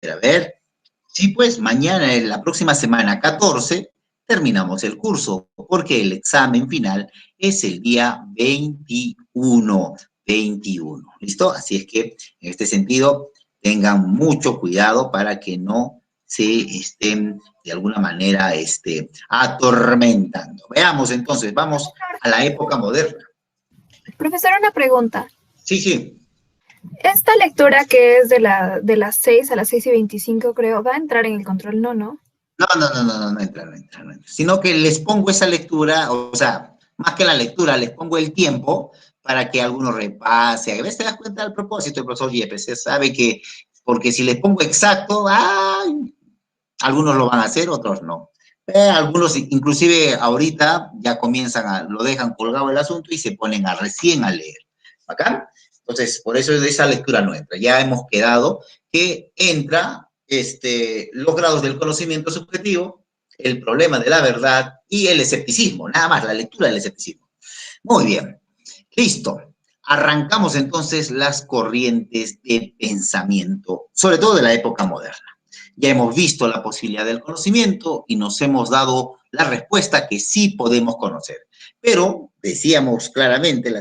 A ver. Sí, pues mañana, en la próxima semana 14, terminamos el curso, porque el examen final es el día 21. ¿Listo? Así es que, en este sentido, tengan mucho cuidado para que no se estén de alguna manera atormentando. Veamos entonces, vamos a la época moderna. Profesor, una pregunta. Sí, sí. Esta lectura que es de las 6 a las 6:25, creo, ¿va a entrar en el control? No, ¿no? No entra, no entra, no entra. Sino que les pongo esa lectura, o sea, más que la lectura, les pongo el tiempo para que alguno repase. A veces te das cuenta del propósito, el profesor Yepes, se sabe que, porque si les pongo exacto, ¡ay! Algunos lo van a hacer, otros no. Algunos, inclusive ahorita, ya comienzan lo dejan colgado el asunto y se ponen recién a leer. ¿Acá? Entonces, por eso esa lectura no entra. Ya hemos quedado que entra los grados del conocimiento subjetivo, el problema de la verdad y el escepticismo, nada más, la lectura del escepticismo. Muy bien, listo. Arrancamos entonces las corrientes de pensamiento, sobre todo de la época moderna. Ya hemos visto la posibilidad del conocimiento y nos hemos dado la respuesta que sí podemos conocer. Pero decíamos claramente la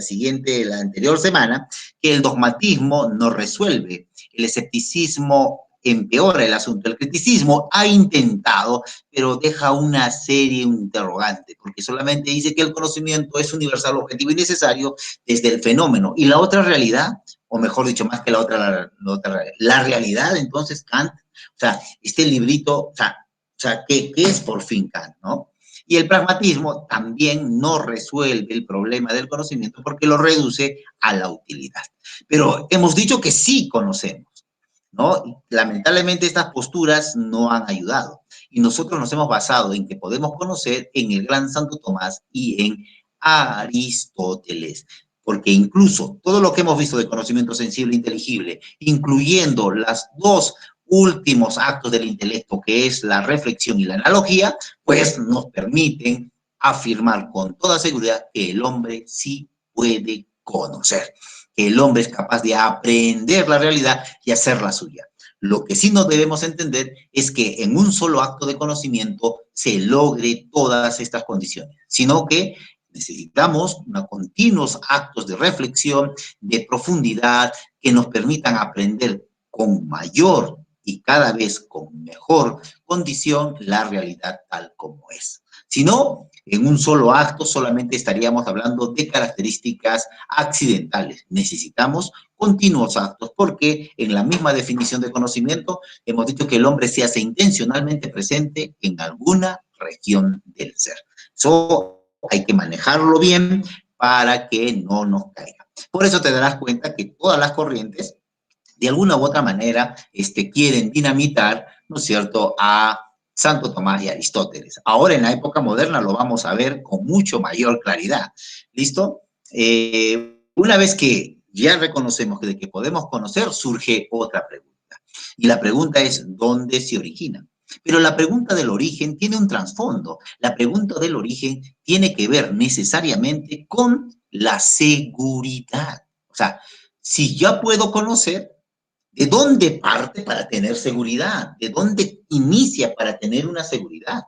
anterior semana, que el dogmatismo no resuelve, el escepticismo empeora el asunto. El criticismo ha intentado, pero deja una serie interrogante, porque solamente dice que el conocimiento es universal, objetivo y necesario desde el fenómeno. Y la otra realidad, o mejor dicho, más que la realidad, entonces Kant, o sea, este librito, o sea ¿qué es por fin Kant, no? Y el pragmatismo también no resuelve el problema del conocimiento porque lo reduce a la utilidad. Pero hemos dicho que sí conocemos, ¿no? Y lamentablemente estas posturas no han ayudado. Y nosotros nos hemos basado en que podemos conocer en el gran Santo Tomás y en Aristóteles. Porque incluso todo lo que hemos visto de conocimiento sensible e inteligible, incluyendo las dos últimos actos del intelecto, que es la reflexión y la analogía, pues nos permiten afirmar con toda seguridad que el hombre sí puede conocer, que el hombre es capaz de aprender la realidad y hacerla suya. Lo que sí no debemos entender es que en un solo acto de conocimiento se logre todas estas condiciones, sino que necesitamos continuos actos de reflexión, de profundidad, que nos permitan aprender con mayor y cada vez con mejor condición la realidad tal como es. Si no, en un solo acto solamente estaríamos hablando de características accidentales. Necesitamos continuos actos porque en la misma definición de conocimiento hemos dicho que el hombre se hace intencionalmente presente en alguna región del ser. Eso hay que manejarlo bien para que no nos caiga. Por eso te darás cuenta que todas las corrientes de alguna u otra manera quieren dinamitar, ¿no es cierto?, a Santo Tomás y Aristóteles. Ahora en la época moderna lo vamos a ver con mucho mayor claridad. ¿Listo? Una vez que ya reconocemos que podemos conocer, surge otra pregunta. Y la pregunta es, ¿dónde se origina? Pero la pregunta del origen tiene un trasfondo. La pregunta del origen tiene que ver necesariamente con la seguridad. O sea, si ya puedo conocer, ¿de dónde parte para tener seguridad? ¿De dónde inicia para tener una seguridad?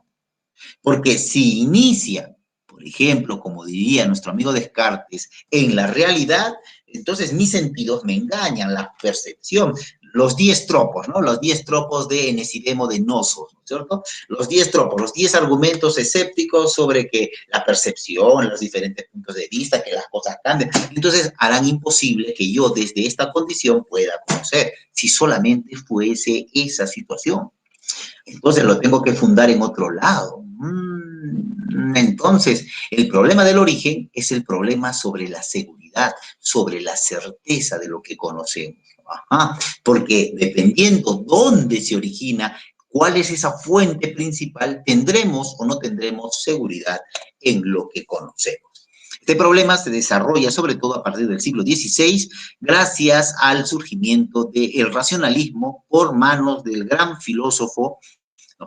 Porque si inicia, por ejemplo, como diría nuestro amigo Descartes, en la realidad, entonces mis sentidos me engañan, la percepción, los 10 tropos, ¿no? Los 10 tropos de Enesidemo de Nosos, ¿no es cierto? Los 10 tropos, los 10 argumentos escépticos sobre que la percepción, los diferentes puntos de vista, que las cosas cambian. Entonces harán imposible que yo desde esta condición pueda conocer, si solamente fuese esa situación. Entonces lo tengo que fundar en otro lado. Entonces, el problema del origen es el problema sobre la seguridad, sobre la certeza de lo que conocemos. Ajá, porque dependiendo dónde se origina, cuál es esa fuente principal, tendremos o no tendremos seguridad en lo que conocemos. Este problema se desarrolla sobre todo a partir del siglo XVI, gracias al surgimiento del racionalismo por manos del gran filósofo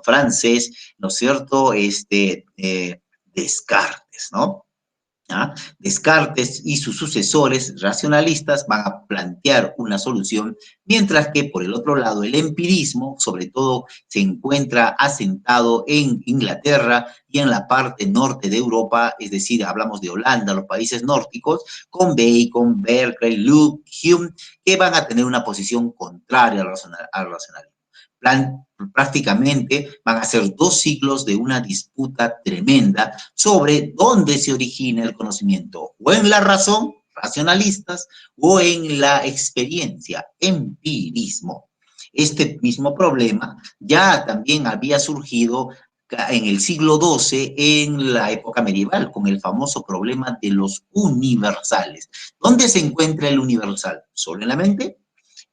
francés, ¿no es cierto?, Descartes, ¿no? ¿Ah? Descartes y sus sucesores racionalistas van a plantear una solución, mientras que por el otro lado el empirismo, sobre todo, se encuentra asentado en Inglaterra y en la parte norte de Europa, es decir, hablamos de Holanda, los países nórdicos, con Bacon, Berkeley, Locke, Hume, que van a tener una posición contraria al racionalismo. Prácticamente van a ser 2 siglos de una disputa tremenda sobre dónde se origina el conocimiento, o en la razón, racionalistas, o en la experiencia, empirismo. Este mismo problema ya también había surgido en el siglo XII, en la época medieval, con el famoso problema de los universales. ¿Dónde se encuentra el universal? ¿Solo en la mente?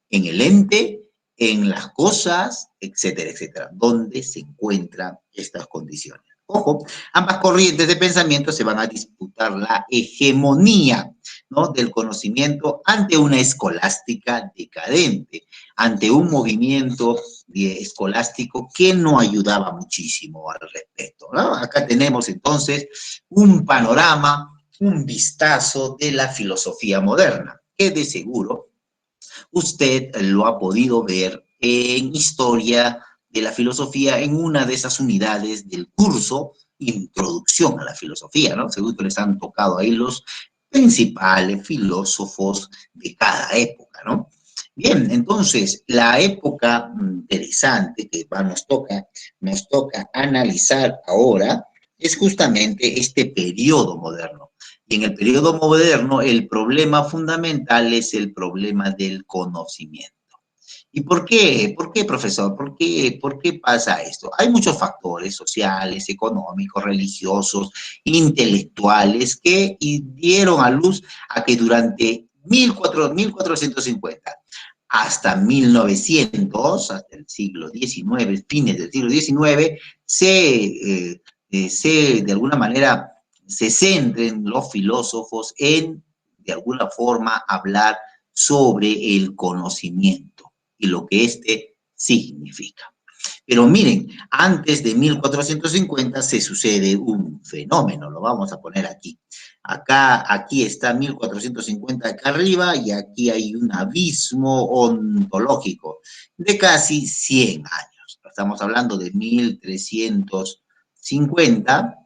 ¿En el ente? ¿En las cosas? Etcétera, etcétera. ¿Dónde se encuentran estas condiciones? Ojo, ambas corrientes de pensamiento se van a disputar la hegemonía, ¿no?, del conocimiento ante una escolástica decadente, ante un movimiento escolástico que no ayudaba muchísimo al respecto, ¿no? Acá tenemos entonces un panorama, un vistazo de la filosofía moderna, que de seguro usted lo ha podido ver en Historia de la Filosofía en una de esas unidades del curso Introducción a la Filosofía, ¿no? Seguro que les han tocado ahí los principales filósofos de cada época, ¿no? Bien, entonces, la época interesante que nos toca analizar ahora es justamente este periodo moderno. Y en el periodo moderno, el problema fundamental es el problema del conocimiento. ¿Y por qué? ¿Por qué, profesor? ¿Por qué pasa esto? Hay muchos factores sociales, económicos, religiosos, intelectuales que dieron a luz a que durante 1450 hasta 1900, hasta el siglo XIX, fines del siglo XIX, de alguna manera, se centren los filósofos en, de alguna forma, hablar sobre el conocimiento y lo que éste significa. Pero miren, antes de 1450 se sucede un fenómeno, lo vamos a poner aquí. Aquí está 1450 acá arriba y aquí hay un abismo ontológico de casi 100 años. Estamos hablando de 1350,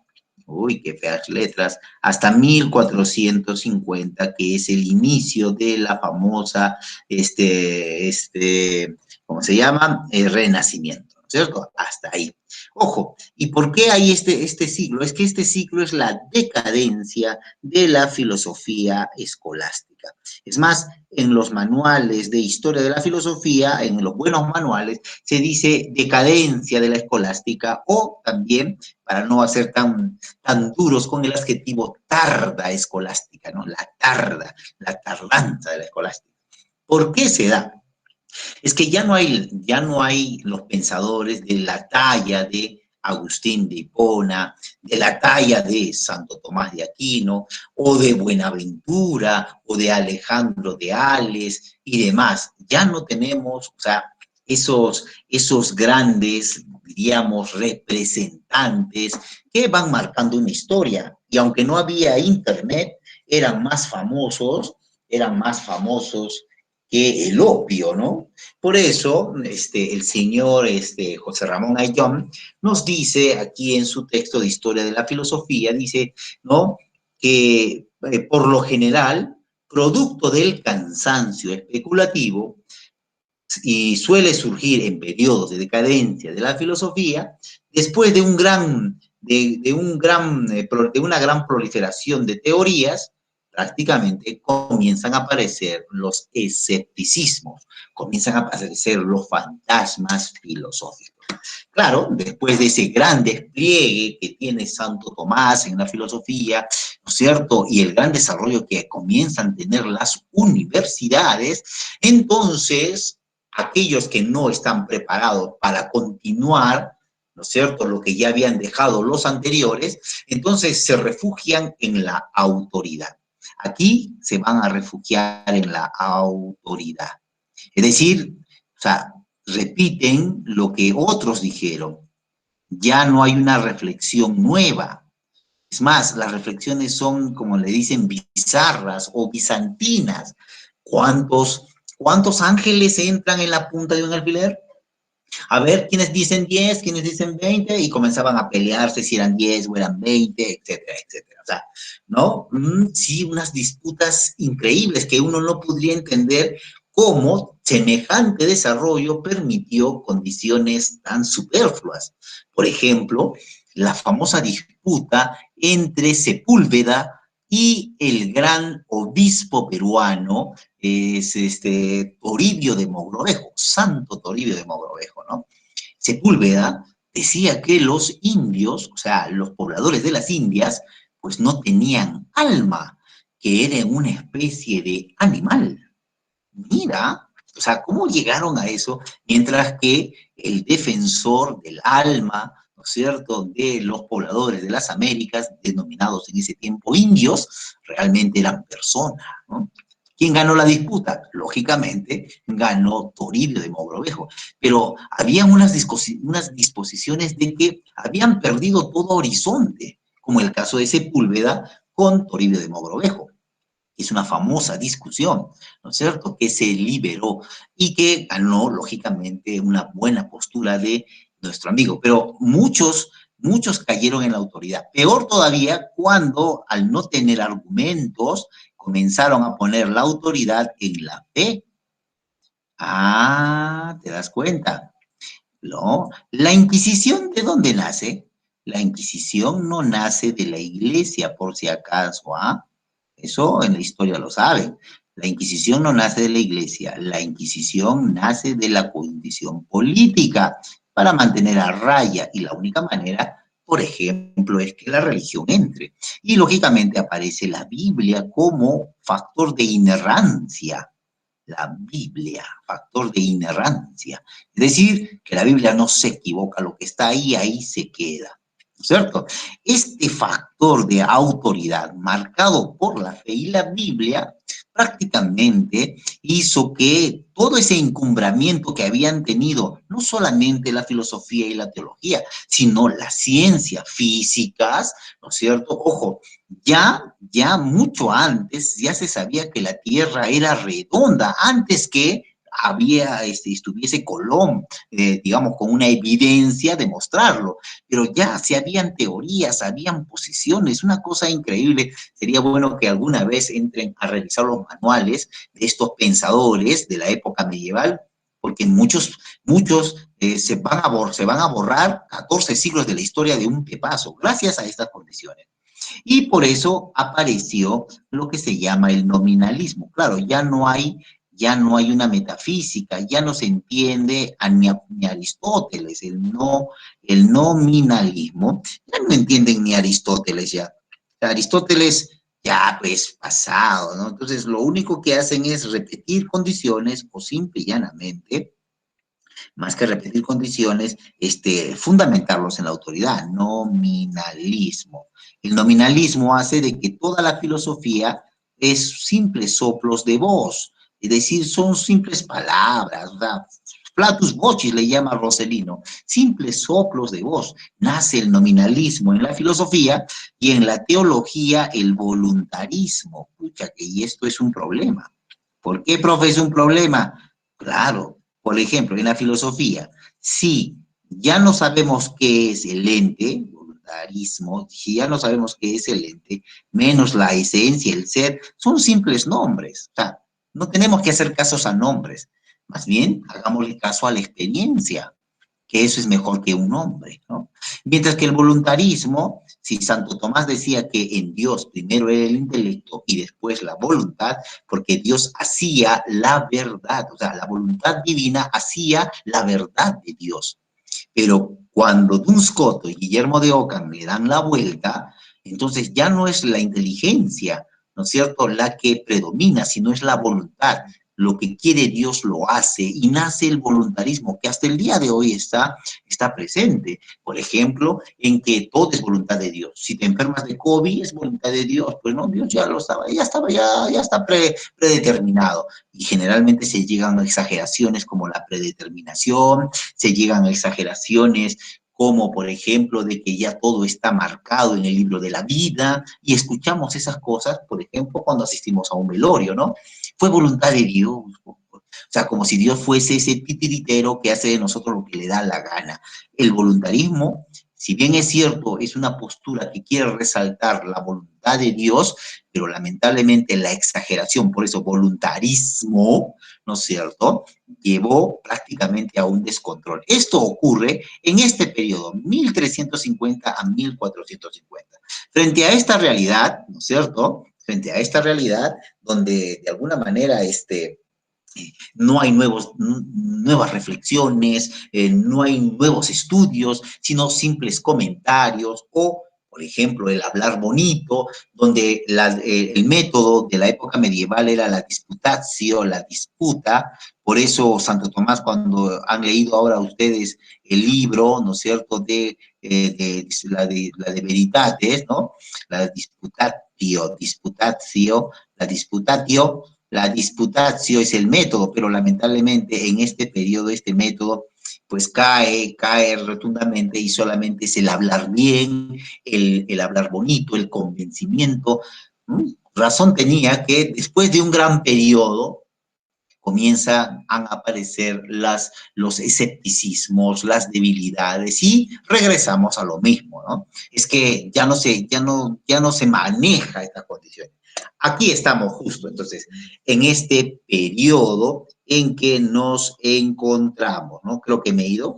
uy, qué feas letras, hasta 1450, que es el inicio de la famosa, ¿cómo se llama? Renacimiento, ¿no es cierto? Hasta ahí. Ojo, ¿y por qué hay este siglo? Es que este siglo es la decadencia de la filosofía escolástica. Es más, en los manuales de historia de la filosofía, en los buenos manuales, se dice decadencia de la escolástica, o también, para no hacer tan duros con el adjetivo, tarda escolástica, ¿no? La tardanza de la escolástica. ¿Por qué se da? Es que ya no hay los pensadores de la talla de Agustín de Hipona, de la talla de Santo Tomás de Aquino, o de Buenaventura, o de Alejandro de Ales y demás. Ya no tenemos, o sea, esos grandes, diríamos, representantes que van marcando una historia. Y aunque no había internet, eran más famosos que el opio, ¿no? Por eso, el señor José Ramón Ayllón nos dice aquí en su texto de Historia de la Filosofía, dice, ¿no?, que por lo general, producto del cansancio especulativo, y suele surgir en periodos de decadencia de la filosofía, después de una gran proliferación de teorías, prácticamente comienzan a aparecer los escepticismos, comienzan a aparecer los fantasmas filosóficos. Claro, después de ese gran despliegue que tiene Santo Tomás en la filosofía, ¿no es cierto?, y el gran desarrollo que comienzan a tener las universidades, entonces aquellos que no están preparados para continuar, ¿no es cierto?, lo que ya habían dejado los anteriores, entonces se refugian en la autoridad. Aquí se van a refugiar en la autoridad. Es decir, o sea, repiten lo que otros dijeron. Ya no hay una reflexión nueva. Es más, las reflexiones son, como le dicen, bizarras o bizantinas. ¿Cuántos ángeles entran en la punta de un alfiler? A ver, ¿quiénes dicen 10, quiénes dicen 20? Y comenzaban a pelearse si eran 10 o eran 20, etcétera, etcétera. O sea, ¿no? Sí, unas disputas increíbles que uno no podría entender cómo semejante desarrollo permitió condiciones tan superfluas. Por ejemplo, la famosa disputa entre Sepúlveda y el gran obispo peruano, es Toribio de Mogrovejo, Santo Toribio de Mogrovejo, ¿no? Sepúlveda decía que los indios, o sea, los pobladores de las Indias, pues no tenían alma, que eran una especie de animal. Mira, o sea, ¿cómo llegaron a eso? Mientras que el defensor del alma, ¿no es cierto?, de los pobladores de las Américas, denominados en ese tiempo indios, realmente eran personas, ¿no? ¿Quién ganó la disputa? Lógicamente, ganó Toribio de Mogrovejo. Pero había unas disposiciones de que habían perdido todo horizonte, como el caso de Sepúlveda con Toribio de Mogrovejo. Es una famosa discusión, ¿no es cierto?, que se liberó y que ganó, lógicamente, una buena postura de nuestro amigo. Pero muchos cayeron en la autoridad. Peor todavía cuando, al no tener argumentos, comenzaron a poner la autoridad en la fe. Ah, ¿te das cuenta? ¿No? ¿La Inquisición de dónde nace? La Inquisición no nace de la iglesia, por si acaso, ¿ah? Eso en la historia lo saben. La Inquisición no nace de la iglesia, la Inquisición nace de la condición política para mantener a raya, y la única manera, por ejemplo, es que la religión entre. Y lógicamente aparece la Biblia como factor de inerrancia. La Biblia, factor de inerrancia. Es decir, que la Biblia no se equivoca, lo que está ahí, ahí se queda. ¿Cierto? Este factor de autoridad marcado por la fe y la Biblia prácticamente hizo que todo ese encumbramiento que habían tenido no solamente la filosofía y la teología, sino las ciencias físicas, ¿no es cierto? Ojo, ya mucho antes ya se sabía que la Tierra era redonda, antes que estuviese Colón, digamos, con una evidencia de mostrarlo, pero ya se habían teorías, habían posiciones, una cosa increíble. Sería bueno que alguna vez entren a revisar los manuales de estos pensadores de la época medieval, porque muchos se van a borrar 14 siglos de la historia de un pepazo, gracias a estas condiciones. Y por eso apareció lo que se llama el nominalismo. Claro, ya no hay una metafísica, ya no se entiende ni Aristóteles, el nominalismo, ya no entienden ni Aristóteles ya. Aristóteles ya pues pasado, ¿no? Entonces lo único que hacen es repetir condiciones o simple y llanamente, más que repetir condiciones, fundamentarlos en la autoridad, nominalismo. El nominalismo hace de que toda la filosofía es simples soplos de voz, es decir, son simples palabras, ¿verdad? Flatus vocis le llama Roselino, simples soplos de voz. Nace el nominalismo en la filosofía y en la teología el voluntarismo. Pucha, que y esto es un problema. ¿Por qué, profe, es un problema? Claro, por ejemplo, en la filosofía, si ya no sabemos qué es el ente, voluntarismo, si ya no sabemos qué es el ente, menos la esencia, el ser, son simples nombres. O sea, no tenemos que hacer casos a nombres, más bien hagámosle caso a la experiencia, que eso es mejor que un nombre, ¿no? Mientras que el voluntarismo, si Santo Tomás decía que en Dios primero era el intelecto y después la voluntad, porque Dios hacía la verdad, o sea, la voluntad divina hacía la verdad de Dios. Pero cuando Duns Scoto y Guillermo de Ockham le dan la vuelta, entonces ya no es la inteligencia, ¿no es cierto?, la que predomina, sino es la voluntad. Lo que quiere Dios lo hace y nace el voluntarismo que hasta el día de hoy está presente. Por ejemplo, en que todo es voluntad de Dios. Si te enfermas de COVID es voluntad de Dios, pues no, Dios ya lo estaba, ya está predeterminado. Y generalmente se llegan a exageraciones como la predeterminación, se llegan a exageraciones como por ejemplo de que ya todo está marcado en el libro de la vida, y escuchamos esas cosas, por ejemplo, cuando asistimos a un velorio, ¿no? Fue voluntad de Dios. O sea, como si Dios fuese ese titiritero que hace de nosotros lo que le da la gana. El voluntarismo, si bien es cierto, es una postura que quiere resaltar la voluntad de Dios, pero lamentablemente la exageración, por eso voluntarismo, ¿no es cierto?, llevó prácticamente a un descontrol. Esto ocurre en este periodo, 1350 a 1450. Frente a esta realidad, ¿no es cierto?, frente a esta realidad, donde de alguna manera no hay nuevas reflexiones, no hay nuevos estudios, sino simples comentarios o, por ejemplo, el hablar bonito, donde el método de la época medieval era la disputatio, la disputa. Por eso Santo Tomás, cuando han leído ahora ustedes el libro, ¿no es cierto?, la de Veritates, ¿no?, la disputatio es el método, pero lamentablemente en este periodo, este método, pues cae rotundamente y solamente es el hablar bien, el hablar bonito, el convencimiento. Razón tenía que después de un gran periodo comienzan a aparecer los escepticismos, las debilidades y regresamos a lo mismo, ¿no? Es que ya no se maneja esta condición. Aquí estamos justo, entonces, en este periodo en que nos encontramos, ¿no? Creo que me he ido.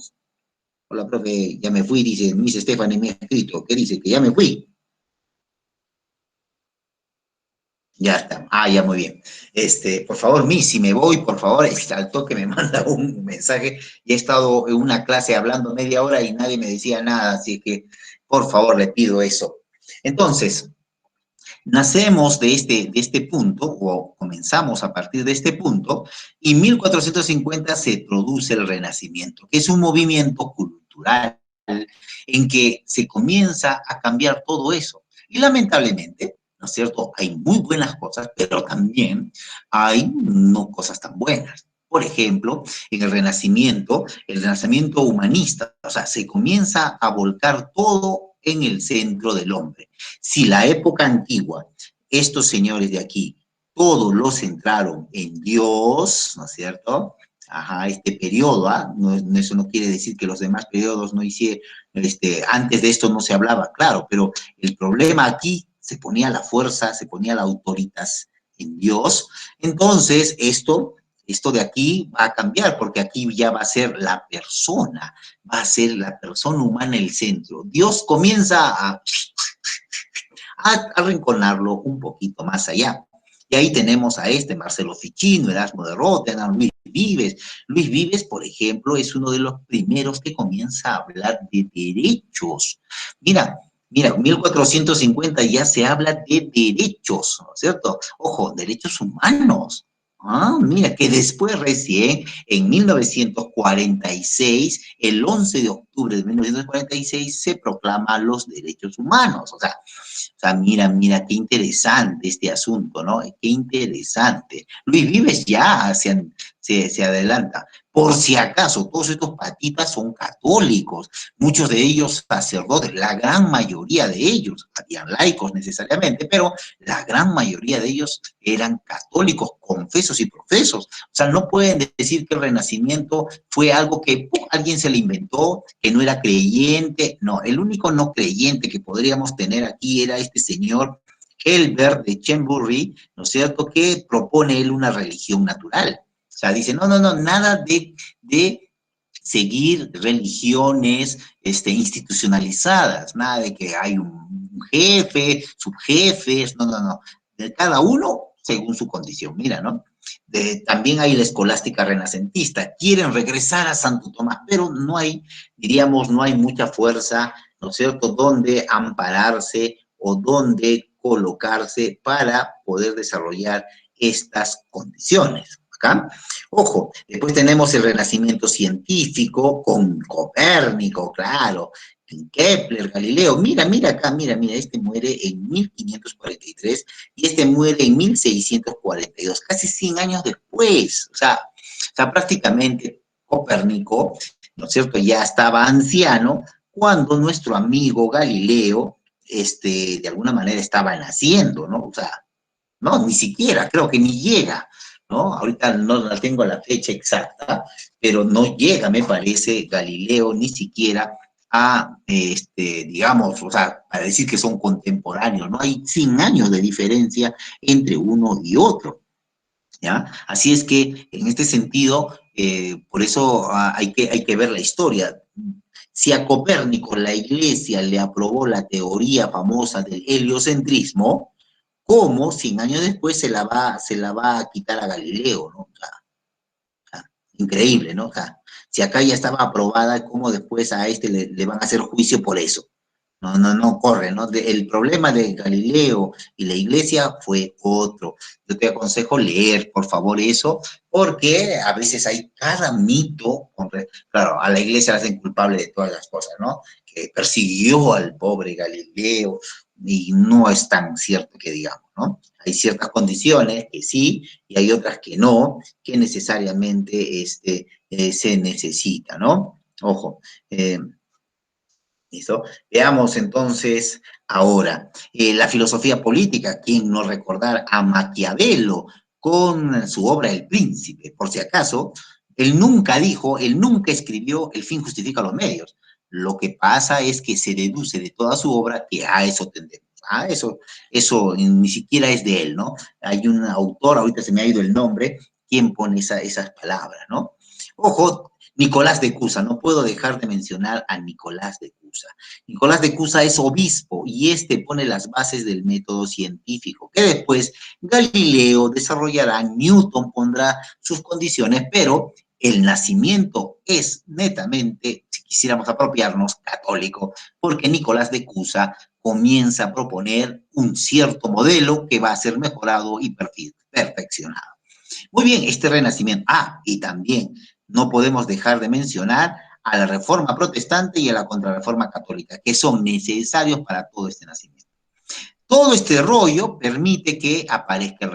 Hola, profe, ya me fui, dice Miss Stephanie, me ha escrito, ¿qué dice? Que ya me fui. Ya está. Ah, ya, muy bien. Por favor, Miss, si me voy, por favor, al toque me manda un mensaje. Y he estado en una clase hablando media hora y nadie me decía nada, así que, por favor, le pido eso. Entonces, nacemos de este punto, o comenzamos a partir de este punto, y en 1450 se produce el Renacimiento, que es un movimiento cultural en que se comienza a cambiar todo eso. Y lamentablemente, ¿no es cierto?, hay muy buenas cosas, pero también hay no cosas tan buenas. Por ejemplo, en el Renacimiento humanista, o sea, se comienza a volcar todo en el centro del hombre. Si la época antigua, estos señores de aquí, todos los centraron en Dios, ¿no es cierto? Ajá, este periodo, no, eso no quiere decir que los demás periodos no hicieron, antes de esto no se hablaba, claro, pero el problema aquí se ponía la fuerza, se ponía la autoritas en Dios. Entonces, esto de aquí va a cambiar, porque aquí ya va a ser la persona humana el centro. Dios comienza a arrinconarlo un poquito más allá. Y ahí tenemos a Marcelo Ficino, Erasmo de Rotterdam, Luis Vives. Luis Vives, por ejemplo, es uno de los primeros que comienza a hablar de derechos. Mira, en 1450 ya se habla de derechos, ¿no es cierto? Ojo, derechos humanos. Mira, que después recién, en 1946, el 11 de octubre de 1946, se proclama los derechos humanos. O sea, mira, qué interesante este asunto, ¿no? Qué interesante. Luis Vives ya se adelanta. Por si acaso, todos estos patitas son católicos, muchos de ellos sacerdotes, la gran mayoría de ellos, habían laicos necesariamente, pero la gran mayoría de ellos eran católicos, confesos y profesos. O sea, no pueden decir que el Renacimiento fue algo que alguien se le inventó, que no era creyente. No, el único no creyente que podríamos tener aquí era este señor Helbert de Chembury, ¿no es cierto?, que propone él una religión natural. O sea, dice, no, nada de seguir religiones institucionalizadas, nada de que hay un jefe, subjefes, no. De cada uno según su condición, mira, ¿no? También hay la escolástica renacentista, quieren regresar a Santo Tomás, pero no hay mucha fuerza, ¿no es cierto?, donde ampararse o donde colocarse para poder desarrollar estas condiciones. ¿Acá? Ojo, después tenemos el Renacimiento científico con Copérnico, claro, Kepler, Galileo. Mira acá, mira, este muere en 1543 y este muere en 1642, casi 100 años después. O sea, prácticamente Copérnico, ¿no es cierto?, ya estaba anciano cuando nuestro amigo Galileo, de alguna manera estaba naciendo, ¿no? O sea, no, ni siquiera, creo que ni llega, ¿no? Ahorita no la tengo la fecha exacta, pero no llega, me parece, Galileo ni siquiera a, digamos, o sea, para decir que son contemporáneos, ¿no? Hay 100 años de diferencia entre uno y otro, ¿ya? Así es que, en este sentido, por eso hay que ver la historia. Si a Copérnico la Iglesia le aprobó la teoría famosa del heliocentrismo, ¿cómo 100 años después se la va a quitar a Galileo, ¿no? O sea, increíble, ¿no? O sea, si acá ya estaba aprobada, ¿cómo después a le van a hacer juicio por eso? No corre, ¿no? El problema de Galileo y la iglesia fue otro. Yo te aconsejo leer, por favor, eso, porque a veces hay cada mito, claro, a la iglesia la hacen culpable de todas las cosas, ¿no? Que persiguió al pobre Galileo, y no es tan cierto que digamos, ¿no? Hay ciertas condiciones que sí, y hay otras que no, que necesariamente se necesita, ¿no? Ojo, ¿listo? Veamos entonces ahora la filosofía política, quién no recordar a Maquiavelo con su obra El Príncipe, por si acaso, él nunca dijo, él nunca escribió El fin justifica los medios. Lo que pasa es que se deduce de toda su obra que a eso tendemos. Eso ni siquiera es de él, ¿no? Hay un autor, ahorita se me ha ido el nombre, quien pone esas palabras, ¿no? Ojo, Nicolás de Cusa, no puedo dejar de mencionar a Nicolás de Cusa. Nicolás de Cusa es obispo y pone las bases del método científico, que después Galileo desarrollará, Newton pondrá sus condiciones, pero el nacimiento es netamente, si quisiéramos apropiarnos, católico, porque Nicolás de Cusa comienza a proponer un cierto modelo que va a ser mejorado y perfeccionado. Muy bien, este renacimiento. Y también no podemos dejar de mencionar a la Reforma Protestante y a la Contrarreforma Católica, que son necesarios para todo este nacimiento. Todo este rollo permite que aparezca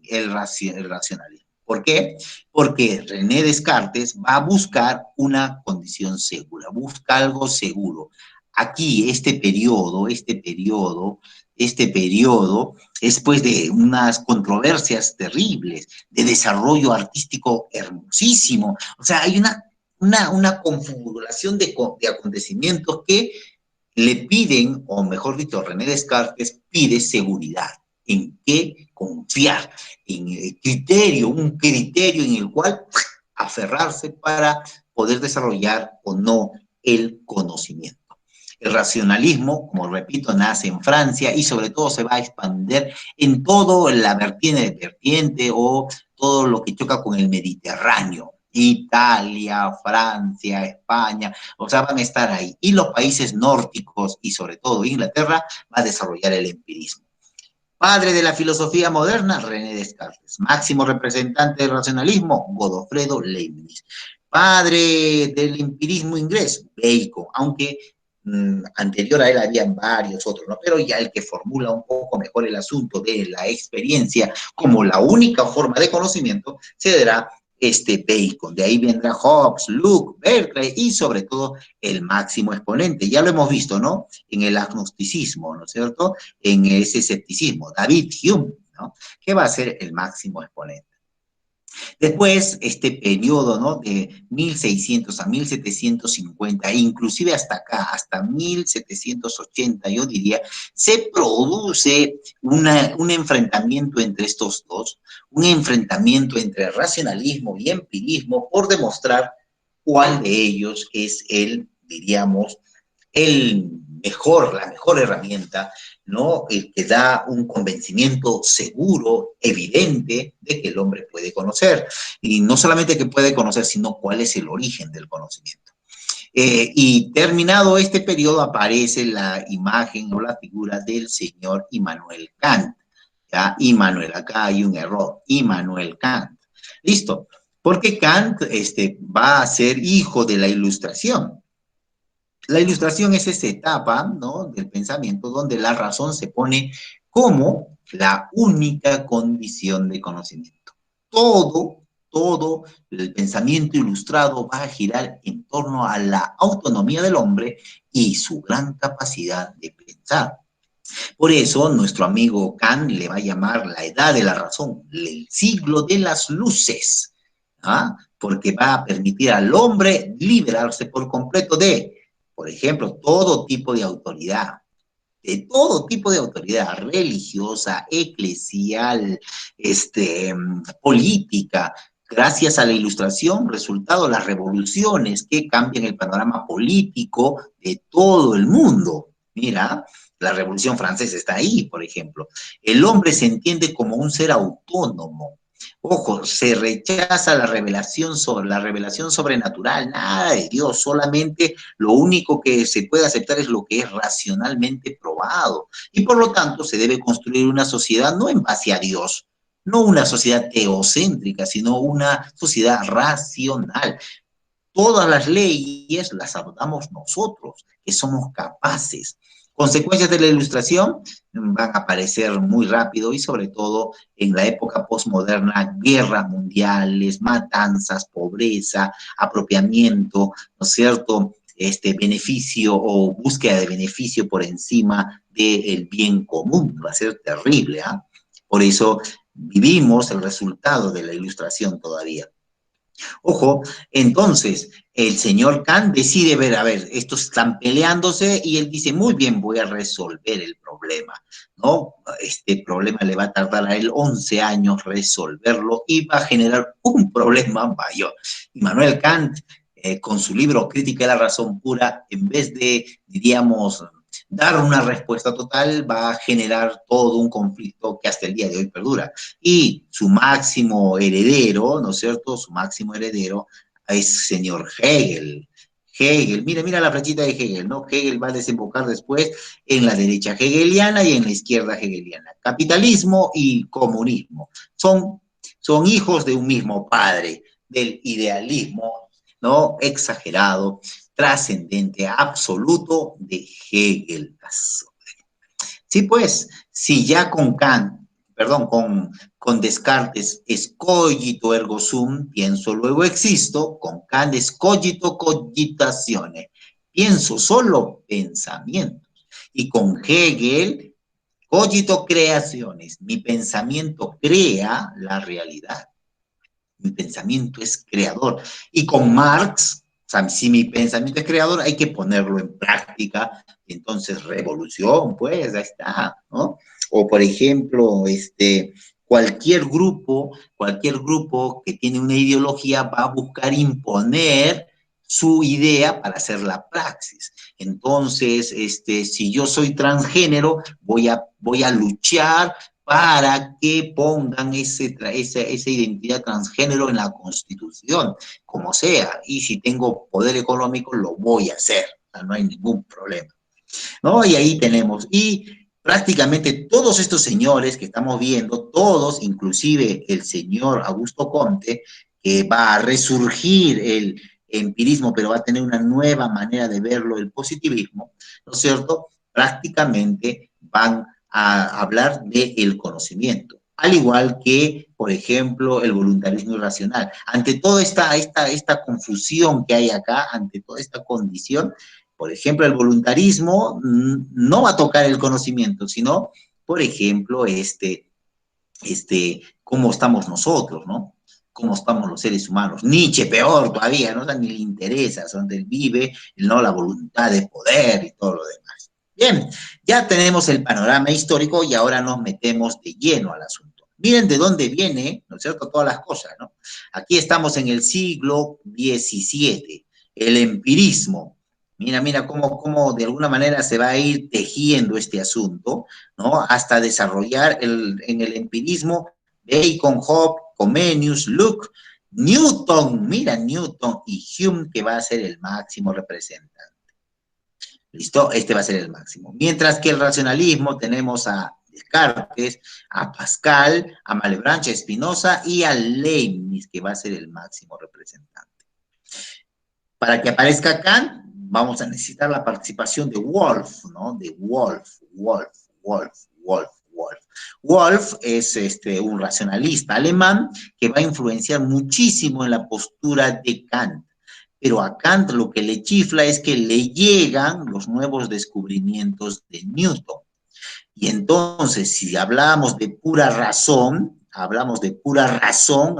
el racionalismo. ¿Por qué? Porque René Descartes va a buscar una condición segura, busca algo seguro. Aquí, este periodo, después de unas controversias terribles, de desarrollo artístico hermosísimo, o sea, hay una configuración de acontecimientos que le piden, o mejor dicho, René Descartes pide seguridad, en qué confiar, en el criterio, un criterio en el cual aferrarse para poder desarrollar o no el conocimiento. El racionalismo, como repito, nace en Francia y sobre todo se va a expandir en toda la vertiente o todo lo que choca con el Mediterráneo. Italia, Francia, España, o sea, van a estar ahí. Y los países nórdicos y sobre todo Inglaterra va a desarrollar el empirismo. Padre de la filosofía moderna, René Descartes. Máximo representante del racionalismo, Godofredo Leibniz. Padre del empirismo inglés, Bacon, aunque anterior a él habían varios otros, ¿no? Pero ya el que formula un poco mejor el asunto de la experiencia como la única forma de conocimiento se dará Bacon. De ahí vendrá Hobbes, Locke, Berkeley y sobre todo el máximo exponente. Ya lo hemos visto, ¿no? En el agnosticismo, ¿no es cierto? En ese escepticismo, David Hume, ¿no? Que va a ser el máximo exponente. Después, este periodo, ¿no? De 1600 a 1750, inclusive hasta acá, hasta 1780, yo diría, se produce un enfrentamiento entre estos dos, un enfrentamiento entre racionalismo y empirismo por demostrar cuál de ellos es diríamos, la mejor herramienta, ¿no? El que da un convencimiento seguro, evidente, de que el hombre puede conocer. Y no solamente que puede conocer, sino cuál es el origen del conocimiento. Y terminado este periodo aparece la imagen o la figura del señor Immanuel Kant. ¿Ya? Immanuel, acá hay un error, Immanuel Kant. Listo, porque Kant va a ser hijo de la Ilustración. La Ilustración es esa etapa, ¿no? Del pensamiento donde la razón se pone como la única condición de conocimiento. Todo todo el pensamiento ilustrado va a girar en torno a la autonomía del hombre y su gran capacidad de pensar. Por eso, nuestro amigo Kant le va a llamar la edad de la razón, el siglo de las luces, ¿ah? Porque va a permitir al hombre liberarse por completo de, por ejemplo, todo tipo de autoridad religiosa, eclesial, política. Gracias a la ilustración, resultado las revoluciones que cambian el panorama político de todo el mundo. Mira, la Revolución Francesa está ahí, por ejemplo. El hombre se entiende como un ser autónomo. Ojo, se rechaza la revelación sobrenatural, nada de Dios, solamente lo único que se puede aceptar es lo que es racionalmente probado. Y por lo tanto se debe construir una sociedad no en base a Dios, no una sociedad teocéntrica, sino una sociedad racional. Todas las leyes las adoptamos nosotros, que somos capaces. Consecuencias de la ilustración van a aparecer muy rápido y sobre todo en la época postmoderna, guerras mundiales, matanzas, pobreza, apropiamiento, ¿no es cierto? Beneficio o búsqueda de beneficio por encima del bien común. Va a ser terrible, ¿ah? Por eso vivimos el resultado de la ilustración todavía. Ojo, entonces el señor Kant decide ver, a ver, estos están peleándose y él dice, muy bien, voy a resolver el problema, ¿no? Este problema le va a tardar a él 11 años resolverlo y va a generar un problema mayor. Immanuel Kant, con su libro Crítica de la razón pura, en vez de, diríamos, dar una respuesta total, va a generar todo un conflicto que hasta el día de hoy perdura. Y su máximo heredero, ¿no es cierto? Su máximo heredero es señor Hegel. Hegel, mira la flechita de Hegel, ¿no? Hegel va a desembocar después en la derecha hegeliana y en la izquierda hegeliana. Capitalismo y comunismo son hijos de un mismo padre, del idealismo, ¿no? Exagerado, trascendente, absoluto de Hegel. Sí, pues, si ya con Kant, perdón, con Descartes es cogito ergo sum, pienso luego existo, con Kant es cogito cogitazione, pienso solo pensamientos. Y con Hegel, cogito creaciones, mi pensamiento crea la realidad. Mi pensamiento es creador. Y con Marx, o sea, si mi pensamiento es creador, hay que ponerlo en práctica. Entonces, revolución, pues, ahí está, ¿no? O, por ejemplo, cualquier grupo que tiene una ideología va a buscar imponer su idea para hacer la praxis. Entonces, si yo soy transgénero, voy a luchar para que pongan esa identidad transgénero en la Constitución, como sea. Y si tengo poder económico, lo voy a hacer. O sea, no hay ningún problema, ¿no? Y ahí tenemos. Y prácticamente todos estos señores que estamos viendo, todos, inclusive el señor Augusto Comte, que va a resurgir el empirismo, pero va a tener una nueva manera de verlo, el positivismo, ¿no es cierto? Prácticamente van a hablar del conocimiento, al igual que, por ejemplo, el voluntarismo irracional. Ante toda esta confusión que hay acá, ante toda esta condición, por ejemplo, el voluntarismo no va a tocar el conocimiento, sino, por ejemplo, cómo estamos nosotros, ¿no? Cómo estamos los seres humanos. Nietzsche, peor todavía, ¿no? O sea, ni le interesa, donde él vive, ¿no? La voluntad de poder y todo lo demás. Bien, ya tenemos el panorama histórico y ahora nos metemos de lleno al asunto. Miren de dónde viene, ¿no es cierto?, todas las cosas, ¿no? Aquí estamos en el siglo XVII, el empirismo. Mira cómo de alguna manera se va a ir tejiendo este asunto, ¿no? Hasta desarrollar en el empirismo Bacon, Hobbes, Comenius, Locke, Newton, mira Newton y Hume, que va a ser el máximo representante. ¿Listo? Este va a ser el máximo. Mientras que el racionalismo tenemos a Descartes, a Pascal, a Malebranche, a Spinoza y a Leibniz, que va a ser el máximo representante. Para que aparezca Kant, vamos a necesitar la participación de Wolff, ¿no? De Wolff. Wolff. Wolff es un racionalista alemán que va a influenciar muchísimo en la postura de Kant. Pero a Kant lo que le chifla es que le llegan los nuevos descubrimientos de Newton. Y entonces, si hablamos de pura razón,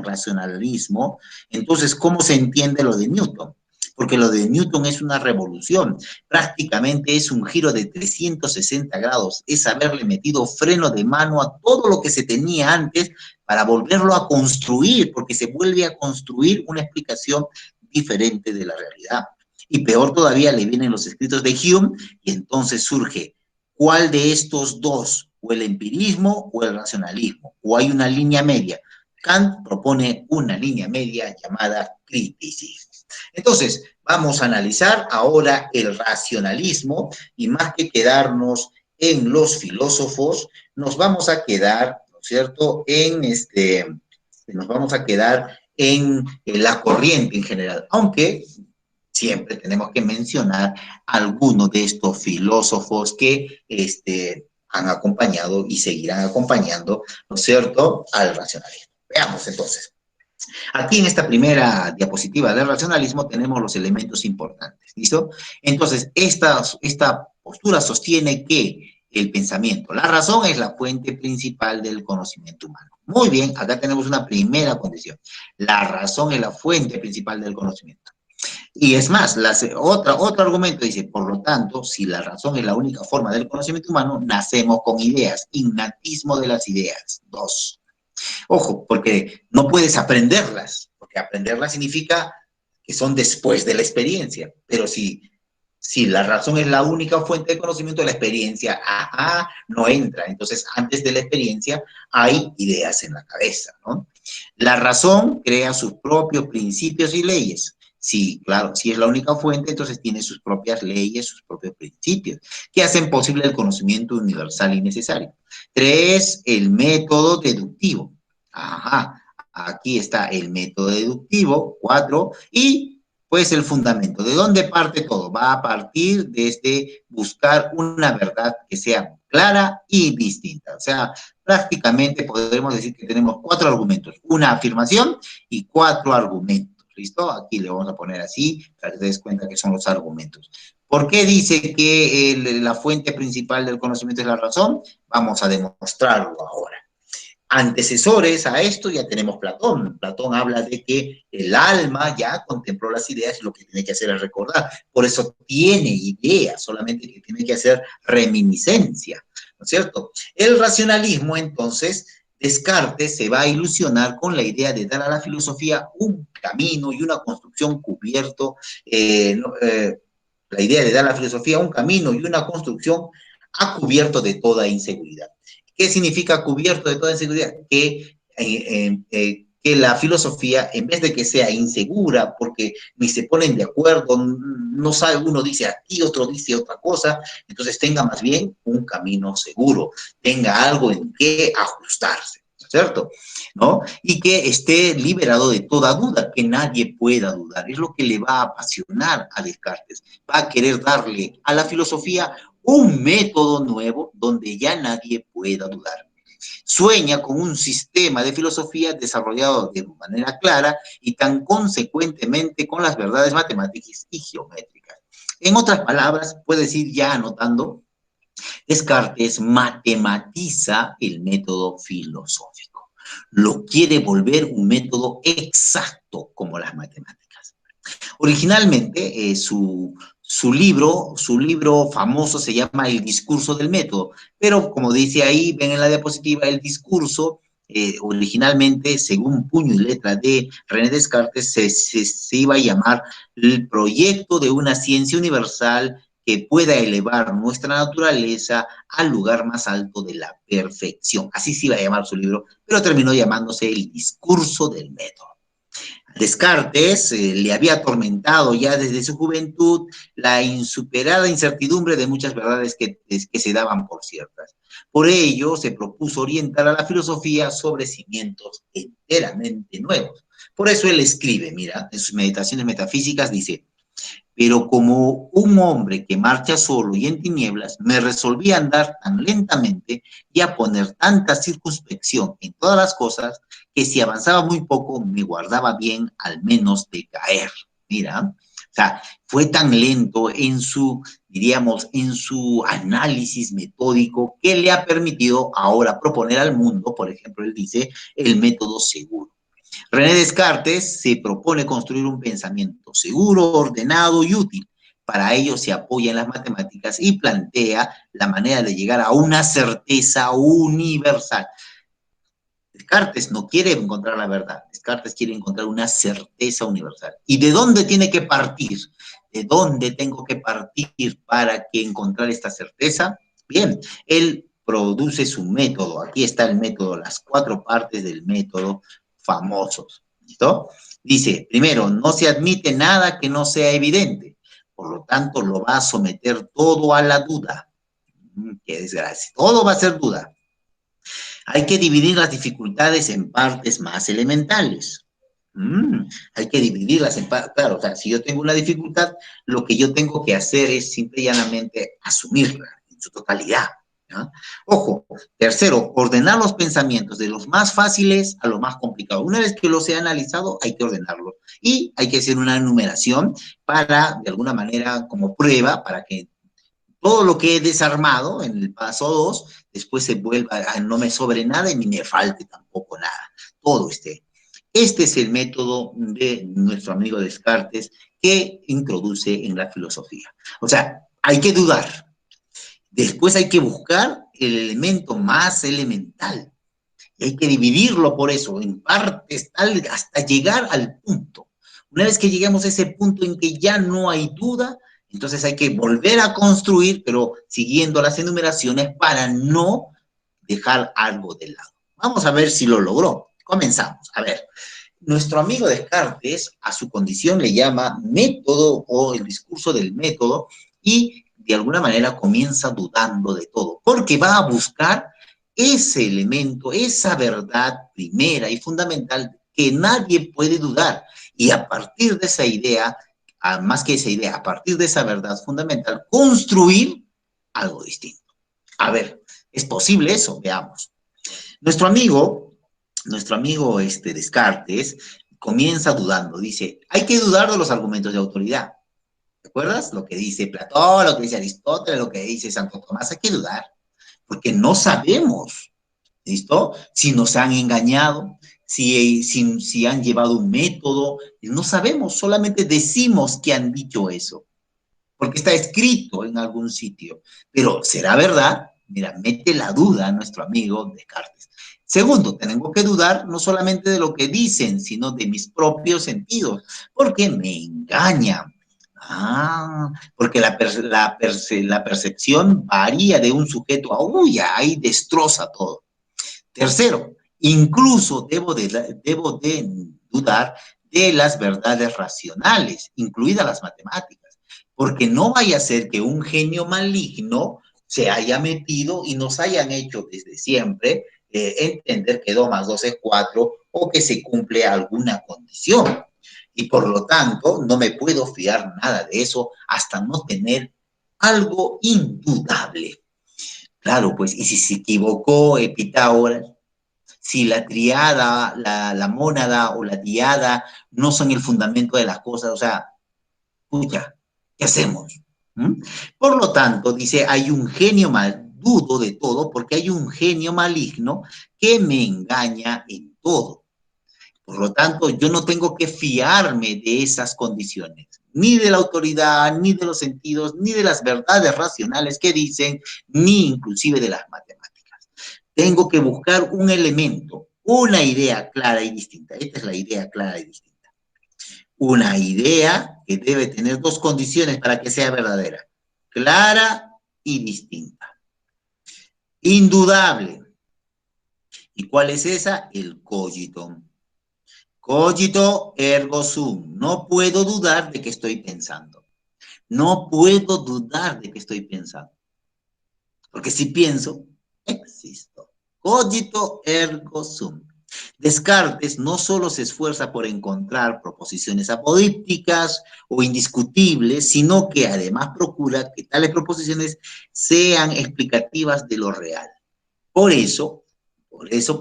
racionalismo, entonces, ¿cómo se entiende lo de Newton? Porque lo de Newton es una revolución, prácticamente es un giro de 360 grados, es haberle metido freno de mano a todo lo que se tenía antes para volverlo a construir, porque se vuelve a construir una explicación diferente de la realidad. Y peor todavía le vienen los escritos de Hume y entonces surge, ¿cuál de estos dos? ¿O el empirismo o el racionalismo? ¿O hay una línea media? Kant propone una línea media llamada criticismo. Entonces, vamos a analizar ahora el racionalismo y más que quedarnos en los filósofos, nos vamos a quedar, ¿no es cierto?, nos vamos a quedar en la corriente en general, aunque siempre tenemos que mencionar algunos de estos filósofos que han acompañado y seguirán acompañando, ¿no es cierto?, al racionalismo. Veamos entonces. Aquí en esta primera diapositiva del racionalismo tenemos los elementos importantes, ¿listo? Entonces, esta postura sostiene que el pensamiento, la razón es la fuente principal del conocimiento humano. Muy bien, acá tenemos una primera condición. La razón es la fuente principal del conocimiento. Y es más, otro argumento dice, por lo tanto, si la razón es la única forma del conocimiento humano, nacemos con ideas, innatismo de las ideas. 2. Ojo, porque no puedes aprenderlas, porque aprenderlas significa que son después de la experiencia, pero si la razón es la única fuente de conocimiento, la experiencia, no entra. Entonces, antes de la experiencia hay ideas en la cabeza, ¿no? La razón crea sus propios principios y leyes. Sí, claro, si es la única fuente, entonces tiene sus propias leyes, sus propios principios, que hacen posible el conocimiento universal y necesario. 3, el método deductivo. Aquí está el método deductivo. 4, y pues el fundamento. ¿De dónde parte todo? Va a partir desde buscar una verdad que sea clara y distinta. O sea, prácticamente podemos decir que tenemos 4 argumentos, una afirmación y 4 argumentos. ¿Listo? Aquí le vamos a poner así para que te des cuenta que son los argumentos. ¿Por qué dice que la fuente principal del conocimiento es la razón? Vamos a demostrarlo ahora. Antecesores a esto ya tenemos Platón. Platón habla de que el alma ya contempló las ideas y lo que tiene que hacer es recordar. Por eso tiene ideas, solamente que tiene que hacer reminiscencia, ¿no es cierto? El racionalismo, entonces, Descartes se va a ilusionar con la idea de dar a la filosofía un camino y una construcción cubierto, la idea de dar a la filosofía un camino y una construcción a cubierto de toda inseguridad. ¿Qué significa cubierto de toda inseguridad? Que la filosofía, en vez de que sea insegura, porque ni se ponen de acuerdo, no sabe, uno dice aquí, otro dice otra cosa, entonces tenga más bien un camino seguro, tenga algo en qué ajustarse, ¿cierto? ¿No? Y que esté liberado de toda duda, que nadie pueda dudar. Es lo que le va a apasionar a Descartes. Va a querer darle a la filosofía un método nuevo donde ya nadie pueda dudar. Sueña con un sistema de filosofía desarrollado de manera clara y tan consecuentemente con las verdades matemáticas y geométricas. En otras palabras, puedes ir ya anotando, Descartes matematiza el método filosófico. Lo quiere volver un método exacto como las matemáticas. Originalmente, su libro famoso se llama El discurso del método, pero como dice ahí, ven en la diapositiva, el discurso originalmente, según puño y letra de René Descartes, se iba a llamar el proyecto de una ciencia universal que pueda elevar nuestra naturaleza al lugar más alto de la perfección. Así se iba a llamar su libro, pero terminó llamándose El discurso del método. Descartes le había atormentado ya desde su juventud la insuperada incertidumbre de muchas verdades que se daban por ciertas. Por ello, se propuso orientar a la filosofía sobre cimientos enteramente nuevos. Por eso él escribe, mira, en sus meditaciones metafísicas dice, Pero como un hombre que marcha solo y en tinieblas, me resolví a andar tan lentamente y a poner tanta circunspección en todas las cosas, que si avanzaba muy poco, me guardaba bien al menos de caer. Mira, o sea, fue tan lento en su, diríamos, en su análisis metódico que le ha permitido ahora proponer al mundo, por ejemplo, él dice, el método seguro. René Descartes se propone construir un pensamiento seguro, ordenado y útil. Para ello se apoya en las matemáticas y plantea la manera de llegar a una certeza universal. Descartes no quiere encontrar la verdad, Descartes quiere encontrar una certeza universal. ¿Y de dónde tiene que partir? ¿De dónde tengo que partir para que encontrar esta certeza? Bien, él produce su método. Aquí está el método, las 4 partes del método famosos. ¿Listo? Dice, primero, no se admite nada que no sea evidente. Por lo tanto, lo va a someter todo a la duda. Qué desgracia. Todo va a ser duda. Hay que dividir las dificultades en partes más elementales. Hay que dividirlas en partes. Claro, o sea, si yo tengo una dificultad, lo que yo tengo que hacer es simple y llanamente asumirla en su totalidad. ¿Ya? Ojo, tercero, ordenar los pensamientos de los más fáciles a los más complicados. Una vez que los he analizado, hay que ordenarlos. Y hay que hacer una enumeración para, de alguna manera, como prueba, para que todo lo que he desarmado en el paso 2, después se vuelva, no me sobre nada y ni me falte tampoco nada. Todo esté. Este es el método de nuestro amigo Descartes que introduce en la filosofía. O sea, hay que dudar. Después hay que buscar el elemento más elemental. Y hay que dividirlo por eso en partes tal hasta llegar al punto. Una vez que lleguemos a ese punto en que ya no hay duda, entonces hay que volver a construir, pero siguiendo las enumeraciones para no dejar algo de lado. Vamos a ver si lo logró. Comenzamos. A ver, nuestro amigo Descartes a su condición le llama método o el discurso del método y de alguna manera comienza dudando de todo, porque va a buscar ese elemento, esa verdad primera y fundamental que nadie puede dudar. Y a partir de esa idea, más que esa idea, a partir de esa verdad fundamental, construir algo distinto. A ver, ¿es posible eso? Veamos. Nuestro amigo, Descartes comienza dudando, dice, hay que dudar de los argumentos de autoridad. ¿Te acuerdas? Lo que dice Platón, lo que dice Aristóteles, lo que dice Santo Tomás, hay que dudar, porque no sabemos, ¿listo? Si nos han engañado, si han llevado un método, no sabemos, solamente decimos que han dicho eso, porque está escrito en algún sitio, pero ¿será verdad? Mira, mete la duda a nuestro amigo Descartes. Segundo, tengo que dudar no solamente de lo que dicen, sino de mis propios sentidos, porque me engañan. Porque la percepción varía de un sujeto a otro y ahí destroza todo. Tercero, incluso debo de dudar de las verdades racionales, incluidas las matemáticas, porque no vaya a ser que un genio maligno se haya metido y nos hayan hecho desde siempre entender que 2 más 2 es 4 o que se cumple alguna condición. Y por lo tanto, no me puedo fiar nada de eso hasta no tener algo indudable. Claro, pues, y si se equivocó Pitágoras, si la triada, la mónada o la diada no son el fundamento de las cosas, o sea, pucha, ¿qué hacemos? ¿Mm? Por lo tanto, dice, hay un genio mal, dudo de todo, porque hay un genio maligno que me engaña en todo. Por lo tanto, yo no tengo que fiarme de esas condiciones, ni de la autoridad, ni de los sentidos, ni de las verdades racionales que dicen, ni inclusive de las matemáticas. Tengo que buscar un elemento, una idea clara y distinta. Esta es la idea clara y distinta. Una idea que debe tener 2 condiciones para que sea verdadera, clara y distinta. Indudable. ¿Y cuál es esa? El cogito. Cogito ergo sum. No puedo dudar de que estoy pensando. No puedo dudar de que estoy pensando. Porque si pienso, existo. Cogito ergo sum. Descartes no solo se esfuerza por encontrar proposiciones apodípticas o indiscutibles, sino que además procura que tales proposiciones sean explicativas de lo real. Por eso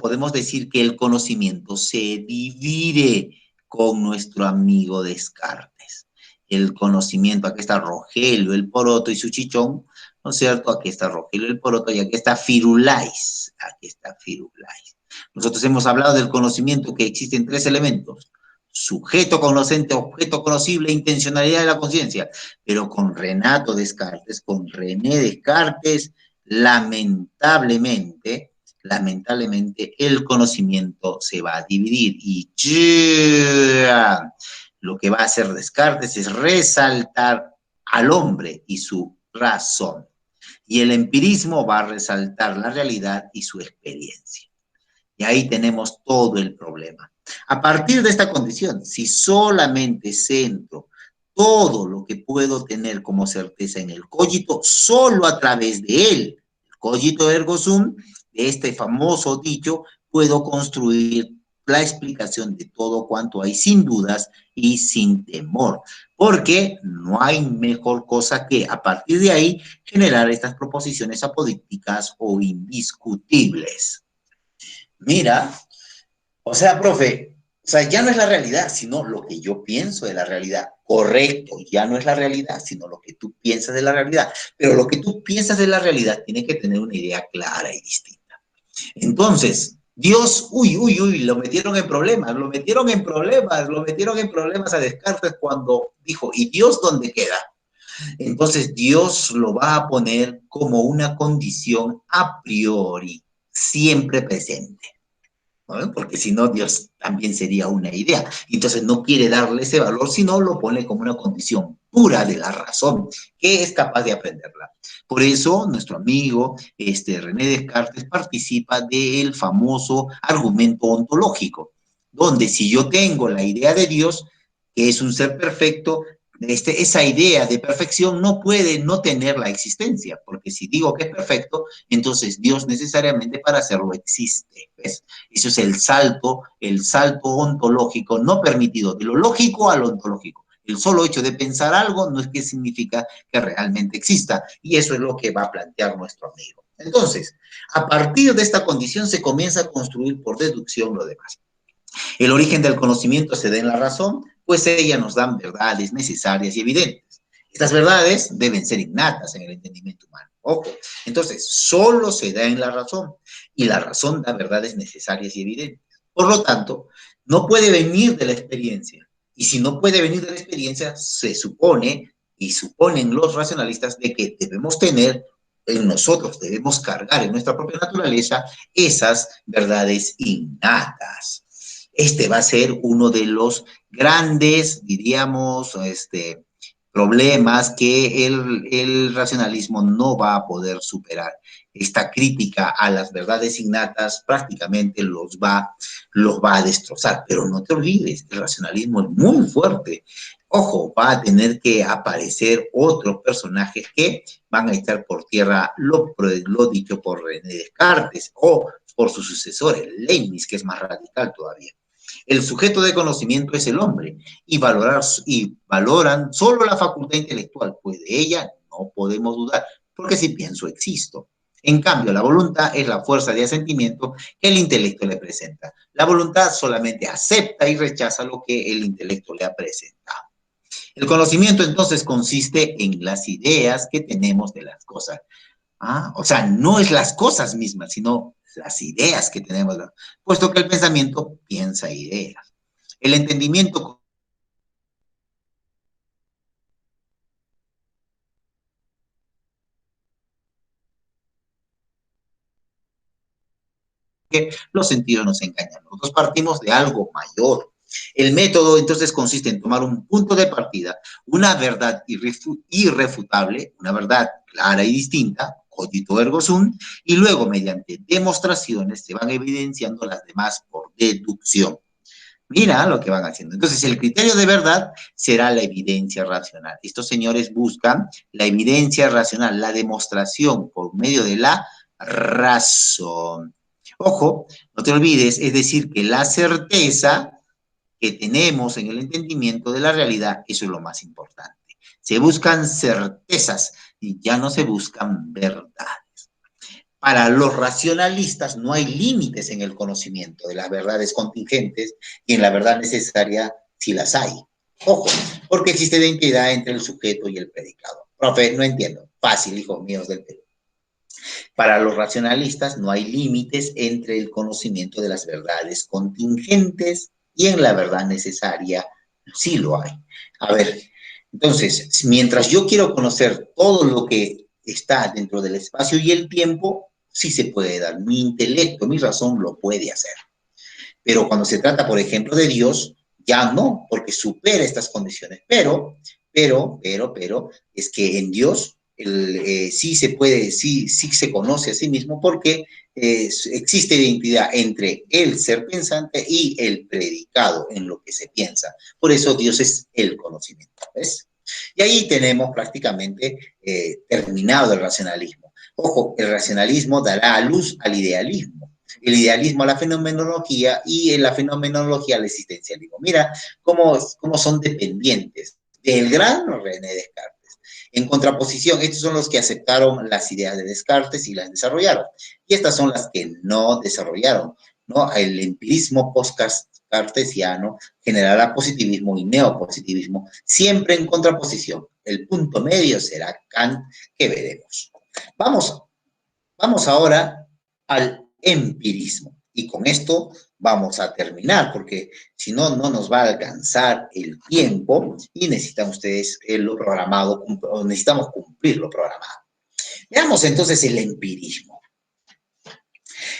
podemos decir que el conocimiento se divide con nuestro amigo Descartes. El conocimiento, aquí está Rogelio el Poroto y su chichón, ¿no es cierto? Aquí está Rogelio el Poroto y aquí está Firulais. Aquí está Firulais. Nosotros hemos hablado del conocimiento que existen tres elementos: sujeto conocente, objeto conocible, intencionalidad de la conciencia. Pero con Renato Descartes, con René Descartes, lamentablemente, el conocimiento se va a dividir y lo que va a hacer Descartes es resaltar al hombre y su razón. Y el empirismo va a resaltar la realidad y su experiencia. Y ahí tenemos todo el problema. A partir de esta condición, si solamente centro todo lo que puedo tener como certeza en el cogito, solo a través de él, el cogito ergo sum, de este famoso dicho, puedo construir la explicación de todo cuanto hay sin dudas y sin temor, porque no hay mejor cosa que a partir de ahí generar estas proposiciones apodícticas o indiscutibles. Mira, o sea, profe, o sea, ya no es la realidad, sino lo que yo pienso de la realidad. Correcto, ya no es la realidad, sino lo que tú piensas de la realidad. Pero lo que tú piensas de la realidad tiene que tener una idea clara y distinta. Entonces, Dios, lo metieron en problemas, lo metieron en problemas a Descartes cuando dijo, ¿y Dios dónde queda? Entonces, Dios lo va a poner como una condición a priori, siempre presente, ¿no? Porque si no, Dios también sería una idea. Entonces no quiere darle ese valor, sino lo pone como una condición pura de la razón, que es capaz de aprenderla. Por eso nuestro amigo René Descartes participa del famoso argumento ontológico, donde si yo tengo la idea de Dios, que es un ser perfecto, esa idea de perfección no puede no tener la existencia, porque si digo que es perfecto, entonces Dios necesariamente para hacerlo existe. ¿Ves? Eso es el salto ontológico no permitido, de lo lógico a lo ontológico. El solo hecho de pensar algo no es que significa que realmente exista, y eso es lo que va a plantear nuestro amigo. Entonces, a partir de esta condición se comienza a construir por deducción lo demás. El origen del conocimiento se da en la razón, pues ellas nos dan verdades necesarias y evidentes. Estas verdades deben ser innatas en el entendimiento humano. Ojo, entonces, solo se da en la razón, y la razón da verdades necesarias y evidentes. Por lo tanto, no puede venir de la experiencia. Y si no puede venir de la experiencia, se supone, y suponen los racionalistas, de que debemos tener en nosotros, debemos cargar en nuestra propia naturaleza esas verdades innatas. Este va a ser uno de los grandes, diríamos, problemas que el racionalismo no va a poder superar. Esta crítica a las verdades innatas prácticamente los va a destrozar. Pero no te olvides, el racionalismo es muy fuerte. Ojo, va a tener que aparecer otros personajes que van a echar por tierra lo dicho por René Descartes o por sus sucesores, Leibniz, que es más radical todavía. El sujeto de conocimiento es el hombre y valoran solo la facultad intelectual, pues de ella no podemos dudar, porque si pienso existo. En cambio, la voluntad es la fuerza de asentimiento que el intelecto le presenta. La voluntad solamente acepta y rechaza lo que el intelecto le ha presentado. El conocimiento entonces consiste en las ideas que tenemos de las cosas. O sea, no es las cosas mismas, sino las ideas que tenemos, puesto que el pensamiento piensa ideas. El entendimiento que los sentidos nos engañan. Nosotros partimos de algo mayor. El método entonces consiste en tomar un punto de partida, una verdad irrefutable, una verdad clara y distinta, cogito ergo sum, y luego mediante demostraciones se van evidenciando las demás por deducción. Mira lo que van haciendo. Entonces, el criterio de verdad será la evidencia racional. Estos señores buscan la evidencia racional, la demostración por medio de la razón. Ojo, no te olvides, es decir, que la certeza que tenemos en el entendimiento de la realidad, eso es lo más importante. Se buscan certezas y ya no se buscan verdades. Para los racionalistas no hay límites en el conocimiento de las verdades contingentes y en la verdad necesaria si las hay. Ojo, porque existe identidad entre el sujeto y el predicado. Profe, no entiendo. Fácil, hijos míos del Perú. Para los racionalistas no hay límites entre el conocimiento de las verdades contingentes y en la verdad necesaria sí lo hay. A ver, entonces, mientras yo quiero conocer todo lo que está dentro del espacio y el tiempo, sí se puede dar. Mi intelecto, mi razón lo puede hacer. Pero cuando se trata, por ejemplo, de Dios, ya no, porque supera estas condiciones. Pero, es que en Dios sí se puede, sí se conoce a sí mismo porque existe identidad entre el ser pensante y el predicado en lo que se piensa. Por eso Dios es el conocimiento, ¿ves? Y ahí tenemos prácticamente terminado el racionalismo. Ojo, el racionalismo dará a luz al idealismo, el idealismo a la fenomenología y en la fenomenología al existencialismo. Mira cómo son dependientes del gran René Descartes. En contraposición, estos son los que aceptaron las ideas de Descartes y las desarrollaron. Y estas son las que no desarrollaron, ¿no? El empirismo post-cartesiano generará positivismo y neopositivismo, siempre en contraposición. El punto medio será Kant, que veremos. Vamos ahora al empirismo. Y con esto vamos a terminar, porque si no, no nos va a alcanzar el tiempo y necesitan ustedes lo programado, o necesitamos cumplir lo programado. Veamos entonces el empirismo.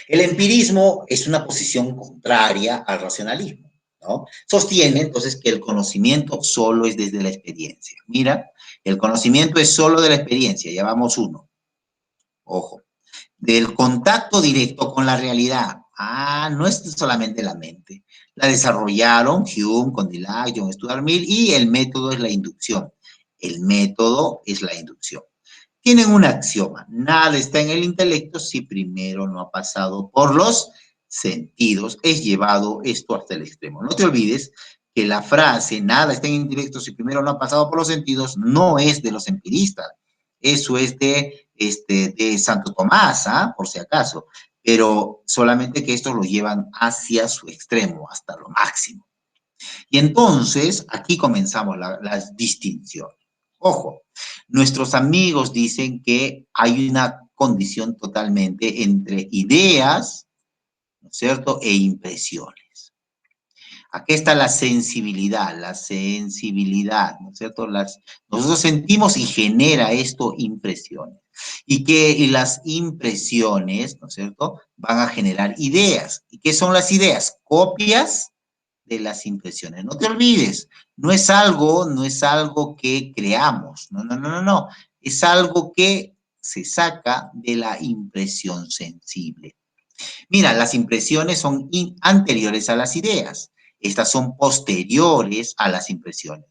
El empirismo es una posición contraria al racionalismo, ¿no? Sostiene entonces que el conocimiento solo es desde la experiencia. Mira, el conocimiento es solo de la experiencia, ya vamos uno. Ojo. Del contacto directo con la realidad. No es solamente la mente. La desarrollaron Hume, Condillac, John Stuart Mill y el método es la inducción. El método es la inducción. Tienen un axioma. Nada está en el intelecto si primero no ha pasado por los sentidos. Es llevado esto hasta el extremo. No te olvides que la frase nada está en el intelecto si primero no ha pasado por los sentidos no es de los empiristas. Eso es de Santo Tomás, por si acaso, pero solamente que estos lo llevan hacia su extremo, hasta lo máximo. Y entonces, aquí comenzamos las distinciones. Ojo, nuestros amigos dicen que hay una condición totalmente entre ideas, ¿no es cierto?, e impresiones. Aquí está la sensibilidad, ¿no es cierto? Nosotros sentimos y genera esto impresiones. Y las impresiones, ¿no es cierto?, van a generar ideas. ¿Y qué son las ideas? Copias de las impresiones. No te olvides, no es algo que creamos, no. Es algo que se saca de la impresión sensible. Mira, las impresiones son anteriores a las ideas. Estas son posteriores a las impresiones.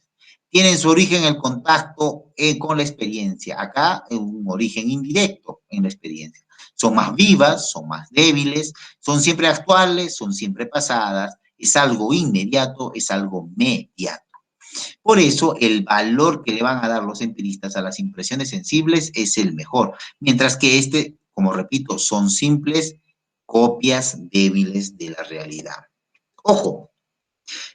Tienen su origen en el contacto con la experiencia. Acá, un origen indirecto en la experiencia. Son más vivas, son más débiles, son siempre actuales, son siempre pasadas. Es algo inmediato, es algo mediato. Por eso, el valor que le van a dar los empiristas a las impresiones sensibles es el mejor. Mientras que como repito, son simples copias débiles de la realidad. Ojo,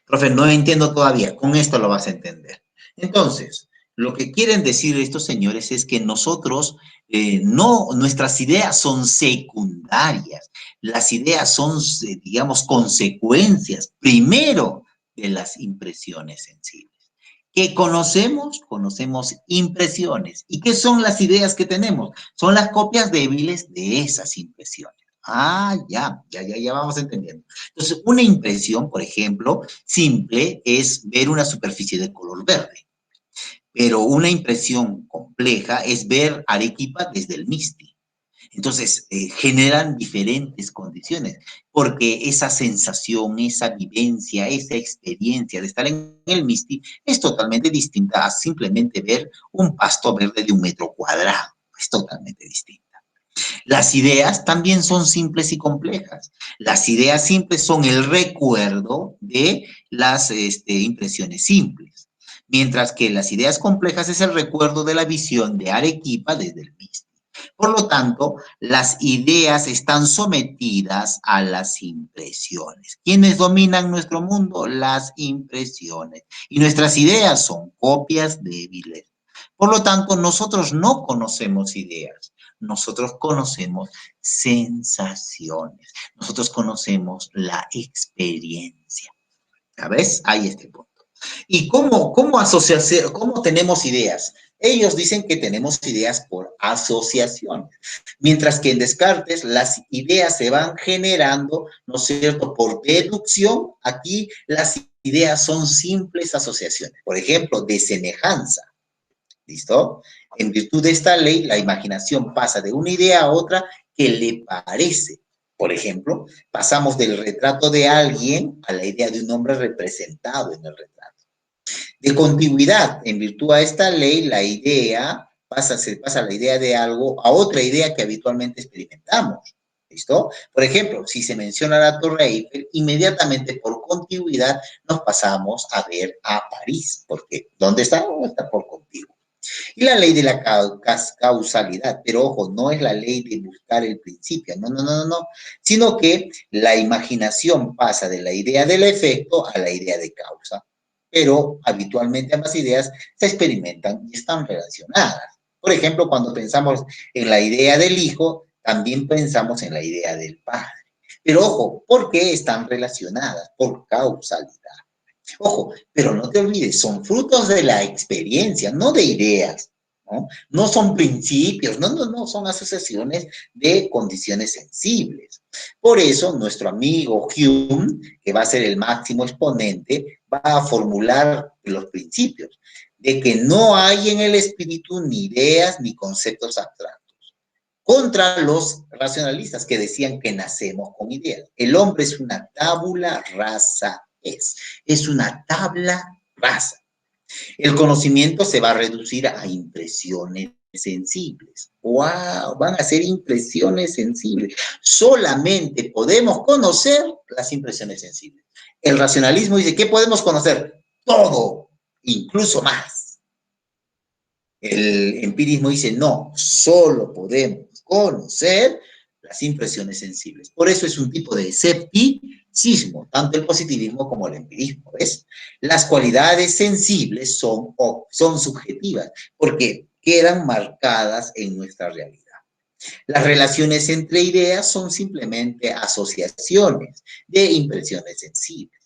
profe, no entiendo todavía, con esto lo vas a entender. Entonces, lo que quieren decir estos señores es que nosotros, nuestras ideas son secundarias, las ideas son, digamos, consecuencias, primero, de las impresiones sensibles. ¿Qué conocemos? Conocemos impresiones. ¿Y qué son las ideas que tenemos? Son las copias débiles de esas impresiones. Ya vamos entendiendo. Entonces, una impresión, por ejemplo, simple es ver una superficie de color verde. Pero una impresión compleja es ver Arequipa desde el Misti. Entonces, generan diferentes condiciones, porque esa sensación, esa vivencia, esa experiencia de estar en el Misti es totalmente distinta a simplemente ver un pasto verde de 1 metro cuadrado. Es totalmente distinta. Las ideas también son simples y complejas. Las ideas simples son el recuerdo de las impresiones simples, mientras que las ideas complejas es el recuerdo de la visión de Arequipa desde el mismo. Por lo tanto, las ideas están sometidas a las impresiones. ¿Quiénes dominan nuestro mundo? Las impresiones. Y nuestras ideas son copias débiles. Por lo tanto, nosotros no conocemos ideas. Nosotros conocemos sensaciones. Nosotros conocemos la experiencia. ¿Sabes? Ahí está el punto. ¿Y cómo tenemos ideas? Ellos dicen que tenemos ideas por asociación, mientras que en Descartes las ideas se van generando, ¿no es cierto?, por deducción. Aquí las ideas son simples asociaciones, por ejemplo, de semejanza. ¿Listo? En virtud de esta ley, la imaginación pasa de una idea a otra que le parece. Por ejemplo, pasamos del retrato de alguien a la idea de un hombre representado en el retrato. De continuidad, en virtud a esta ley, la idea se pasa la idea de algo a otra idea que habitualmente experimentamos. ¿Listo? Por ejemplo, si se menciona la Torre Eiffel, inmediatamente por continuidad nos pasamos a ver a París, porque ¿dónde está? Está por continuo. Y la ley de la causalidad, pero ojo, no es la ley de buscar el principio, no, sino que la imaginación pasa de la idea del efecto a la idea de causa, pero habitualmente ambas ideas se experimentan y están relacionadas. Por ejemplo, cuando pensamos en la idea del hijo, también pensamos en la idea del padre. Pero ojo, ¿por qué están relacionadas? Por causalidad. Ojo, pero no te olvides, son frutos de la experiencia, no de ideas, ¿no? No son principios, no, son asociaciones de condiciones sensibles. Por eso, nuestro amigo Hume, que va a ser el máximo exponente, va a formular los principios de que no hay en el espíritu ni ideas ni conceptos abstractos. Contra los racionalistas que decían que nacemos con ideas. El hombre es una tabula rasa. Es una tabla rasa. El conocimiento se va a reducir a impresiones sensibles. ¡Wow! Van a ser impresiones sensibles. Solamente podemos conocer las impresiones sensibles. El racionalismo dice, ¿qué podemos conocer? Todo, incluso más. El empirismo dice, no, solo podemos conocer las impresiones sensibles. Por eso es un tipo de escepticismo, tanto el positivismo como el empirismo, ¿ves? Las cualidades sensibles son subjetivas, porque quedan marcadas en nuestra realidad. Las relaciones entre ideas son simplemente asociaciones de impresiones sensibles.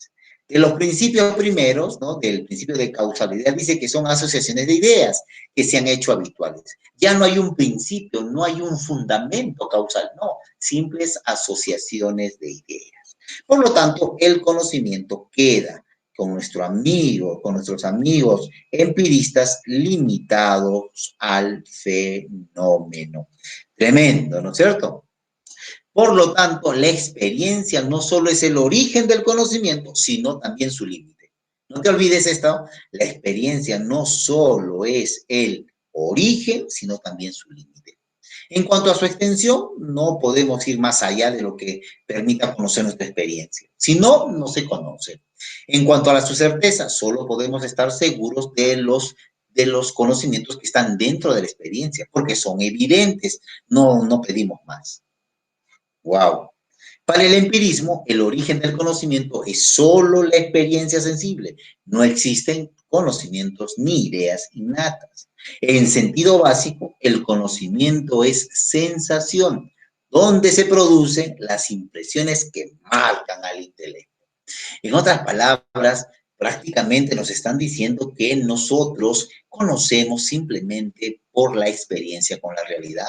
De los principios primeros, ¿no?, del principio de causalidad, dice que son asociaciones de ideas que se han hecho habituales. Ya no hay un principio, no hay un fundamento causal, no, simples asociaciones de ideas. Por lo tanto, el conocimiento queda con nuestros amigos empiristas limitados al fenómeno. Tremendo, ¿no es cierto? Por lo tanto, la experiencia no solo es el origen del conocimiento, sino también su límite. No te olvides esto, la experiencia no solo es el origen, sino también su límite. En cuanto a su extensión, no podemos ir más allá de lo que permita conocer nuestra experiencia. Si no, no se conoce. En cuanto a su certeza, solo podemos estar seguros de los conocimientos que están dentro de la experiencia, porque son evidentes, no pedimos más. Wow. Para el empirismo, el origen del conocimiento es solo la experiencia sensible. No existen conocimientos ni ideas innatas. En sentido básico, el conocimiento es sensación, donde se producen las impresiones que marcan al intelecto. En otras palabras, prácticamente nos están diciendo que nosotros conocemos simplemente por la experiencia con la realidad.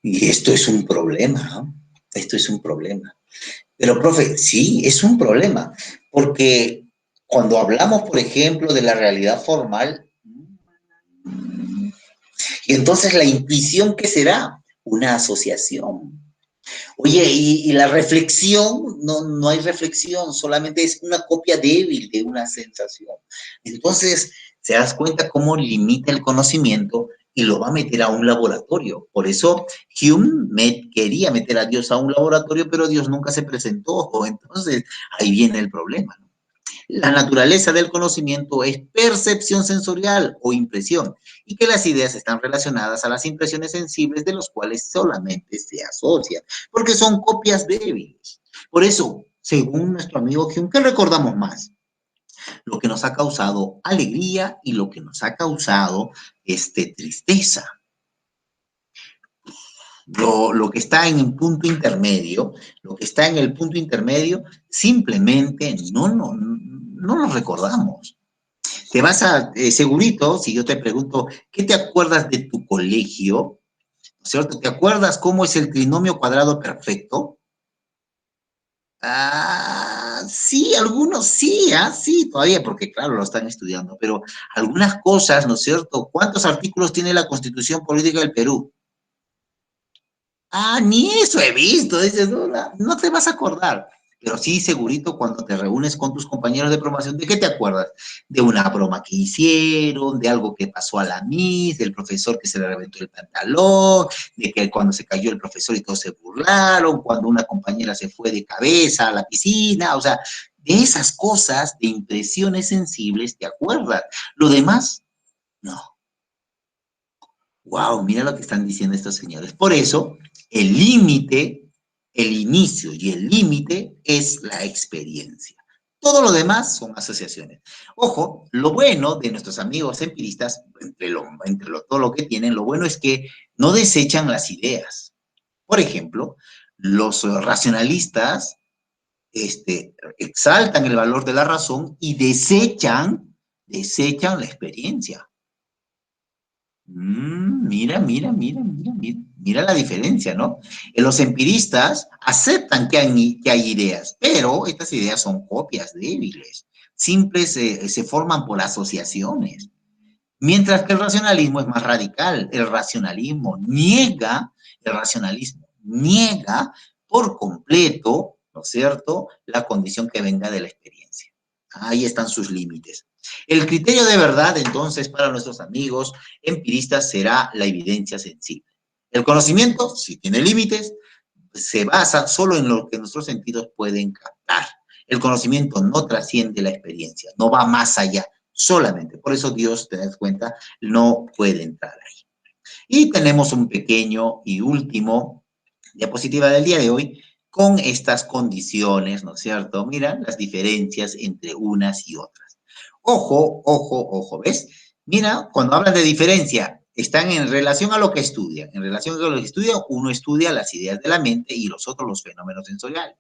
Y esto es un problema, ¿no? Esto es un problema. Pero, profe, sí, es un problema, porque cuando hablamos, por ejemplo, de la realidad formal, y entonces la intuición, ¿qué será? Una asociación. Oye, y la reflexión, no hay reflexión, solamente es una copia débil de una sensación. Entonces, se das cuenta cómo limita el conocimiento y lo va a meter a un laboratorio. Por eso Hume quería meter a Dios a un laboratorio, pero Dios nunca se presentó. Entonces, ahí viene el problema, ¿no? La naturaleza del conocimiento es percepción sensorial o impresión, y que las ideas están relacionadas a las impresiones sensibles de los cuales solamente se asocian, porque son copias débiles. Por eso, según nuestro amigo Hume, ¿qué recordamos más? Lo que nos ha causado alegría y lo que nos ha causado tristeza. Lo que está en el punto intermedio, lo que está en el punto intermedio, simplemente no lo recordamos. Te vas a, segurito, si yo te pregunto, ¿qué te acuerdas de tu colegio? ¿No es cierto? ¿Te acuerdas cómo es el trinomio cuadrado perfecto? Sí, algunos sí, sí, todavía, porque claro, lo están estudiando, pero algunas cosas, ¿no es cierto? ¿Cuántos artículos tiene la Constitución Política del Perú? Ni eso he visto, dices, no te vas a acordar. Pero sí, segurito, cuando te reúnes con tus compañeros de promoción, ¿de qué te acuerdas? De una broma que hicieron, de algo que pasó a la Miss, del profesor que se le reventó el pantalón, de que cuando se cayó el profesor y todos se burlaron, cuando una compañera se fue de cabeza a la piscina, o sea, de esas cosas, de impresiones sensibles, ¿te acuerdas? Lo demás, no. Wow, mira lo que están diciendo estos señores. Por eso, el límite, el inicio y el límite es la experiencia. Todo lo demás son asociaciones. Ojo, lo bueno de nuestros amigos empiristas, todo lo que tienen, lo bueno es que no desechan las ideas. Por ejemplo, los racionalistas exaltan el valor de la razón y desechan la experiencia. Mira la diferencia, ¿no? Los empiristas aceptan que hay ideas, pero estas ideas son copias débiles, simples, se forman por asociaciones. Mientras que el racionalismo es más radical. El racionalismo niega por completo, ¿no es cierto?, la condición que venga de la experiencia. Ahí están sus límites. El criterio de verdad, entonces, para nuestros amigos empiristas será la evidencia sensible. El conocimiento, si tiene límites, se basa solo en lo que nuestros sentidos pueden captar. El conocimiento no trasciende la experiencia, no va más allá, solamente. Por eso Dios, te das cuenta, no puede entrar ahí. Y tenemos un pequeño y último diapositiva del día de hoy con estas condiciones, ¿no es cierto? Mira las diferencias entre unas y otras. Ojo, ojo, ojo, ¿ves? Mira, cuando hablan de diferencia, están en relación a lo que estudian. En relación a lo que estudian, uno estudia las ideas de la mente y los otros los fenómenos sensoriales.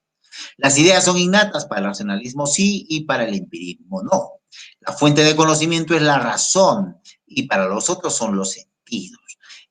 Las ideas son innatas para el racionalismo, sí, y para el empirismo, no. La fuente de conocimiento es la razón y para los otros son los sentidos.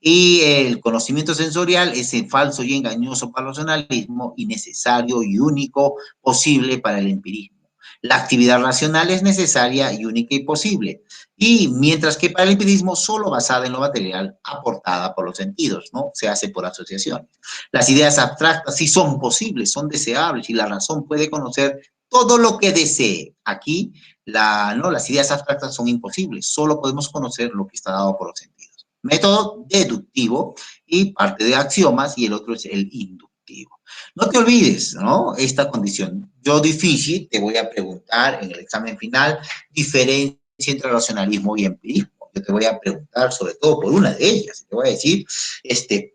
Y el conocimiento sensorial es falso y engañoso para el racionalismo y necesario y único posible para el empirismo. La actividad racional es necesaria y única y posible. Y mientras que para el empirismo solo basada en lo material aportada por los sentidos, ¿no? Se hace por asociación. Las ideas abstractas sí son posibles, son deseables y la razón puede conocer todo lo que desee. Aquí, las ideas abstractas son imposibles, solo podemos conocer lo que está dado por los sentidos. Método deductivo y parte de axiomas y el otro es el inductivo. No te olvides, ¿no? Esta condición. Yo difícil, te voy a preguntar en el examen final, diferencia entre racionalismo y empirismo. Yo te voy a preguntar sobre todo por una de ellas. Te voy a decir,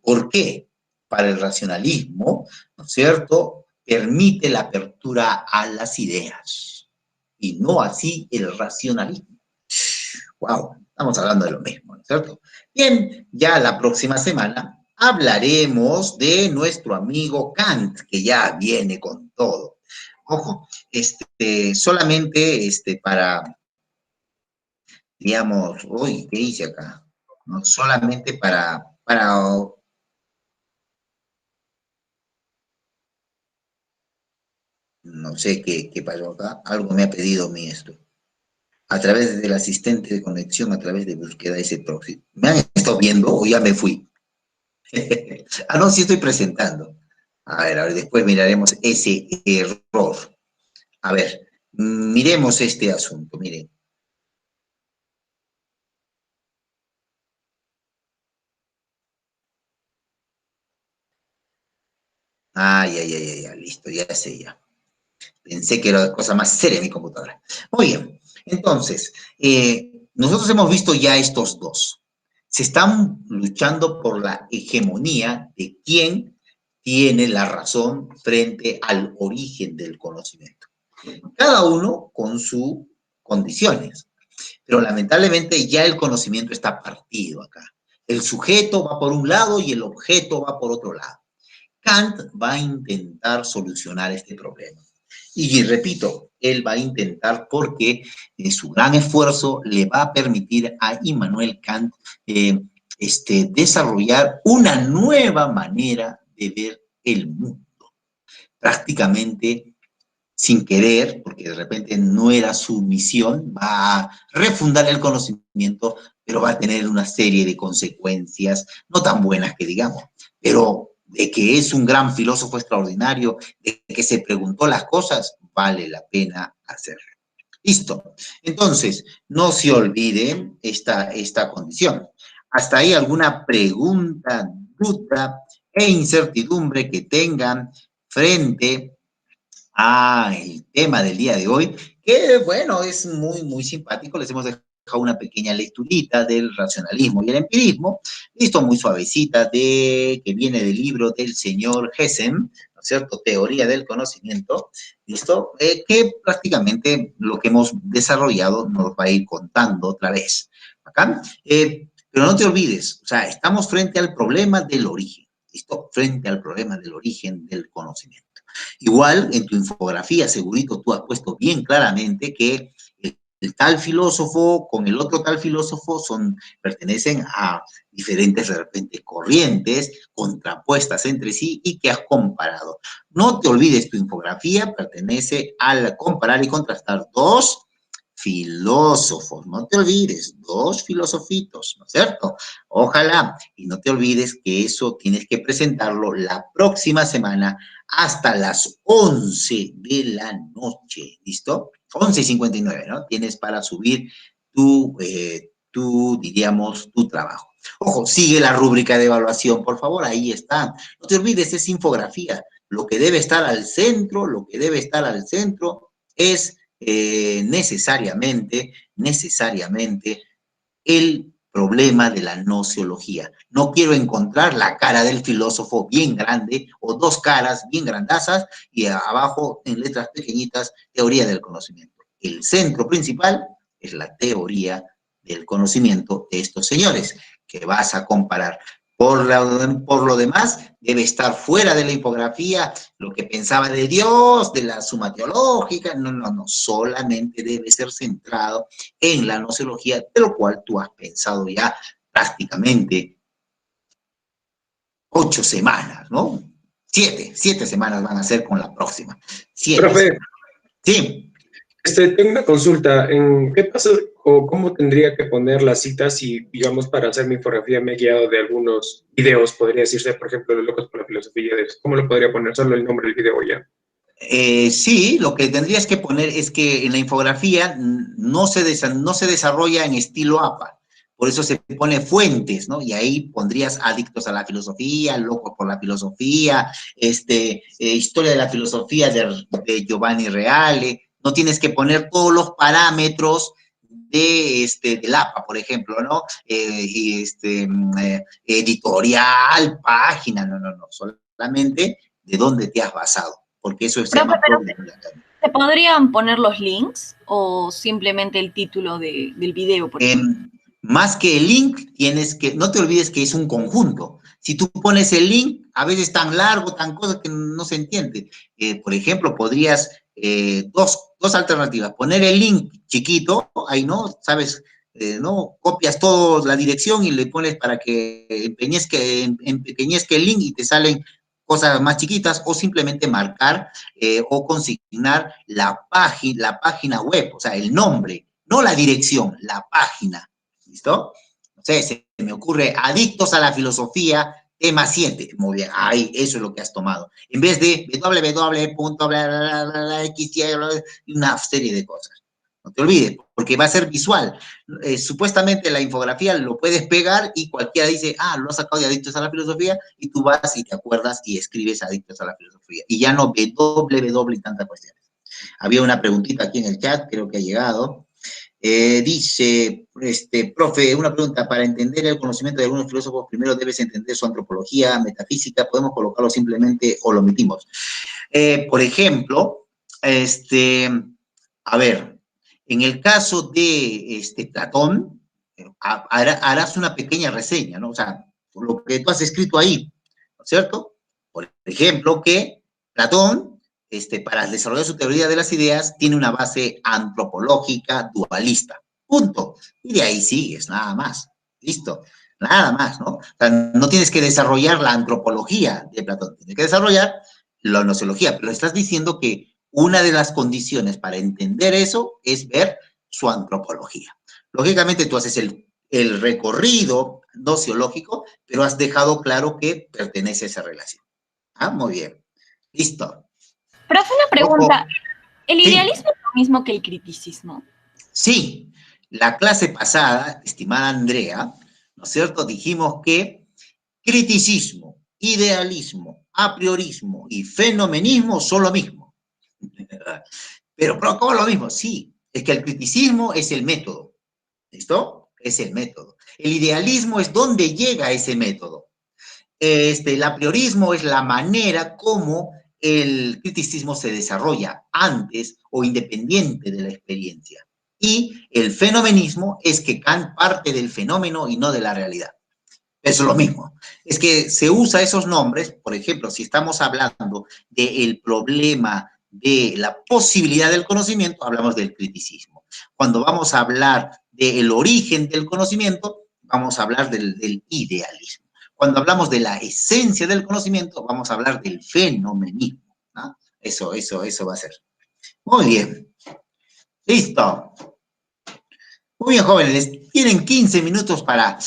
¿por qué? Para el racionalismo, ¿no es cierto?, permite la apertura a las ideas y no así el racionalismo. Wow, estamos hablando de lo mismo, ¿no es cierto? Bien, ya la próxima semana hablaremos de nuestro amigo Kant, que ya viene con todo. Ojo, solamente para, digamos, uy, ¿qué hice acá? No solamente para no sé qué pasó acá, algo me ha pedido mi esto. A través del asistente de conexión, a través de búsqueda ese proxy. ¿Me han estado viendo o ya me fui? No, sí estoy presentando. A ver, después miraremos ese error. A ver, miremos este asunto, miren. Listo, ya sé ya. Pensé que era cosa más seria en mi computadora. Muy bien, entonces, nosotros hemos visto ya estos dos. Se están luchando por la hegemonía de quién tiene la razón frente al origen del conocimiento. Cada uno con sus condiciones, pero lamentablemente ya el conocimiento está partido acá. El sujeto va por un lado y el objeto va por otro lado. Kant va a intentar solucionar este problema. Y repito, él va a intentar porque su gran esfuerzo le va a permitir a Immanuel Kant desarrollar una nueva manera de ver el mundo. Prácticamente sin querer, porque de repente no era su misión, va a refundar el conocimiento, pero va a tener una serie de consecuencias, no tan buenas que digamos, pero de que es un gran filósofo extraordinario, de que se preguntó las cosas, vale la pena hacerlo. Listo. Entonces, no se olviden esta condición. ¿Hasta ahí alguna pregunta, duda e incertidumbre que tengan frente el tema del día de hoy? Que bueno, es muy simpático. Les hemos dejado una pequeña lecturita del racionalismo y el empirismo, listo, muy suavecita, que viene del libro del señor Hessen, ¿no es cierto? Teoría del conocimiento, listo, que prácticamente lo que hemos desarrollado nos va a ir contando otra vez. ¿Acá? Pero no te olvides, o sea, estamos frente al problema del origen, listo, frente al problema del origen del conocimiento. Igual, en tu infografía, segurito, tú has puesto bien claramente que el tal filósofo con el otro tal filósofo pertenecen a diferentes, de repente, corrientes contrapuestas entre sí y que has comparado. No te olvides, tu infografía pertenece al comparar y contrastar dos filósofos, no te olvides, dos filosofitos, ¿no es cierto? Ojalá, y no te olvides que eso tienes que presentarlo la próxima semana hasta las 11 de la noche, ¿listo? 11:59, ¿no? Tienes para subir diríamos, tu trabajo. Ojo, sigue la rúbrica de evaluación, por favor, ahí está. No te olvides, es infografía. Lo que debe estar al centro, es necesariamente el problema de la nociología. No quiero encontrar la cara del filósofo bien grande o dos caras bien grandazas y abajo en letras pequeñitas, teoría del conocimiento. El centro principal es la teoría del conocimiento de estos señores que vas a comparar. Por lo demás, debe estar fuera de la infografía lo que pensaba de Dios, de la suma teológica. No, solamente debe ser centrado en la nociología, de lo cual tú has pensado ya prácticamente 8 semanas, ¿no? 7 semanas van a ser con la próxima. 7 Profe, semanas. Sí. Tengo una consulta. ¿En qué pasa o cómo tendría que poner las citas si, digamos, para hacer mi infografía me he guiado de algunos videos, podría decirse, por ejemplo, de Locos por la Filosofía? ¿Cómo lo podría poner? Solo el nombre del video ya. Sí, lo que tendrías que poner es que en la infografía no se desarrolla en estilo APA, por eso se pone fuentes, ¿no? Y ahí pondrías adictos a la filosofía, locos por la filosofía, historia de la filosofía de Giovanni Reale. No tienes que poner todos los parámetros del APA, por ejemplo, ¿no? Editorial, página, no, solamente de dónde te has basado, porque eso se llama problema. ¿Se podrían poner los links o simplemente el título del video? Por ejemplo? Más que el link, no te olvides que es un conjunto. Si tú pones el link, a veces tan largo, tan cosa que no se entiende. Por ejemplo, podrías, dos alternativas, poner el link chiquito, ahí no, sabes, no, copias toda la dirección y le pones para que empequeñezca el link y te salen cosas más chiquitas, o simplemente marcar o consignar la página web, o sea, el nombre, no la dirección, la página. ¿Listo? No sé, se me ocurre adictos a la filosofía, tema 7. Muy bien, ahí, eso es lo que has tomado. En vez de www.x y una serie de cosas. No te olvides, porque va a ser visual. Supuestamente la infografía lo puedes pegar y cualquiera dice, ah, lo has sacado de Adictos a la Filosofía, y tú vas y te acuerdas y escribes Adictos a la Filosofía. Y ya no www y tantas cuestiones. Había una preguntita aquí en el chat, creo que ha llegado. Dice, profe, una pregunta, para entender el conocimiento de algunos filósofos, primero debes entender su antropología, metafísica, podemos colocarlo simplemente o lo omitimos. Por ejemplo, a ver, en el caso de Platón, harás una pequeña reseña, ¿no? O sea, lo que tú has escrito ahí, ¿no es cierto? Por ejemplo, que Platón, para desarrollar su teoría de las ideas, tiene una base antropológica dualista. Punto. Y de ahí sigues, nada más. Listo. Nada más, ¿no? O sea, no tienes que desarrollar la antropología de Platón, tienes que desarrollar la gnoseología, pero estás diciendo que una de las condiciones para entender eso es ver su antropología. Lógicamente tú haces el recorrido gnoseológico, pero has dejado claro que pertenece a esa relación. Ah, muy bien. Listo. Profe, una pregunta. ¿El Sí. idealismo es lo mismo que el criticismo? Sí, la clase pasada, estimada Andrea, ¿no es cierto? Dijimos que criticismo, idealismo, apriorismo y fenomenismo son lo mismo. Pero ¿cómo lo mismo? Sí, es que el criticismo es el método, ¿listo? Es el método. El idealismo es dónde llega ese método. El apriorismo es la manera como el criticismo se desarrolla antes o independiente de la experiencia. Y el fenomenismo es que Kant parte del fenómeno y no de la realidad. Eso es lo mismo. Es que se usa esos nombres, por ejemplo, si estamos hablando del problema de la posibilidad del conocimiento, hablamos del criticismo. Cuando vamos a hablar del origen del conocimiento, vamos a hablar del idealismo. Cuando hablamos de la esencia del conocimiento, vamos a hablar del fenomenismo, ¿no? Eso va a ser. Muy bien. Listo. Muy bien, jóvenes. Tienen 15 minutos para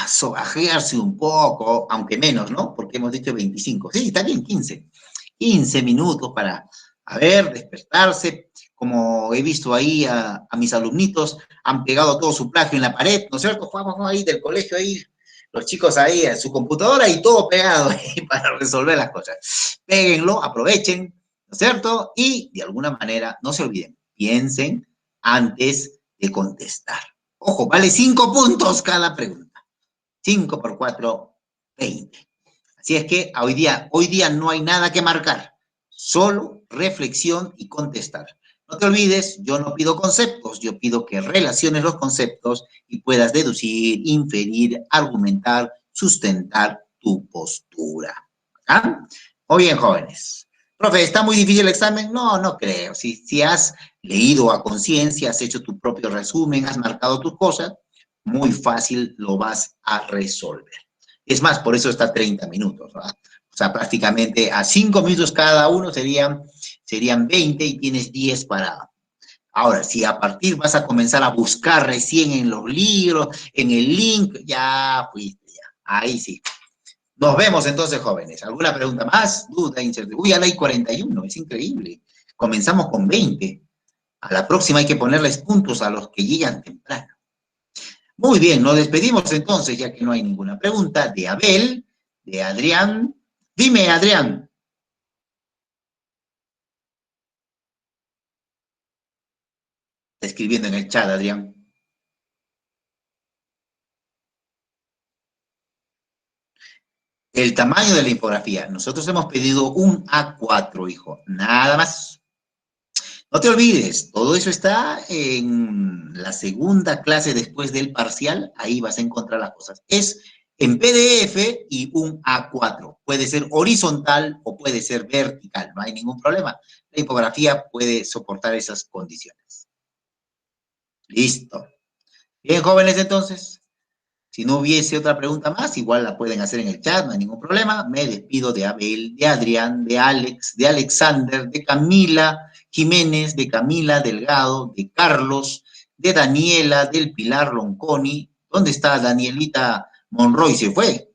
sobajearse un poco, aunque menos, ¿no? Porque hemos dicho 25. Sí, está bien, 15. 15 minutos para, a ver, despertarse. Como he visto ahí a mis alumnitos, han pegado todo su plagio en la pared, ¿no es cierto? Jugamos ahí del colegio, ahí, los chicos ahí en su computadora y todo pegado ahí para resolver las cosas. Péguenlo, aprovechen, ¿no es cierto? Y de alguna manera, no se olviden, piensen antes de contestar. Ojo, vale 5 puntos cada pregunta. 5 por 4, 20. Así es que hoy día no hay nada que marcar, solo reflexión y contestar. No te olvides, yo no pido conceptos, yo pido que relaciones los conceptos y puedas deducir, inferir, argumentar, sustentar tu postura. ¿Ah? Muy bien, jóvenes. Profe, ¿está muy difícil el examen? No, no creo. Si has leído a conciencia, has hecho tu propio resumen, has marcado tus cosas, muy fácil lo vas a resolver. Es más, por eso está 30 minutos, ¿verdad? O sea, prácticamente a 5 minutos cada uno serían 20 y tienes 10 para... Ahora, si a partir vas a comenzar a buscar recién en los libros, en el link, ya fuiste, ya. Ahí sí. Nos vemos entonces, jóvenes. ¿Alguna pregunta más? Duda, incertidumbre. Uy, ya hay 41, es increíble. Comenzamos con 20. A la próxima hay que ponerles puntos a los que llegan temprano. Muy bien, nos despedimos entonces, ya que no hay ninguna pregunta, de Abel, de Adrián. Dime, Adrián. Está escribiendo en el chat, Adrián. El tamaño de la infografía. Nosotros hemos pedido un A4, hijo. Nada más. No te olvides, todo eso está en la segunda clase después del parcial. Ahí vas a encontrar las cosas. Es en PDF y un A4. Puede ser horizontal o puede ser vertical. No hay ningún problema. La infografía puede soportar esas condiciones. Listo. Bien, jóvenes, entonces. Si no hubiese otra pregunta más, igual la pueden hacer en el chat, no hay ningún problema. Me despido de Abel, de Adrián, de Alex, de Alexander, de Camila Jiménez, de Camila Delgado, de Carlos, de Daniela, del Pilar Lonconi. ¿Dónde está Danielita Monroy? Se fue.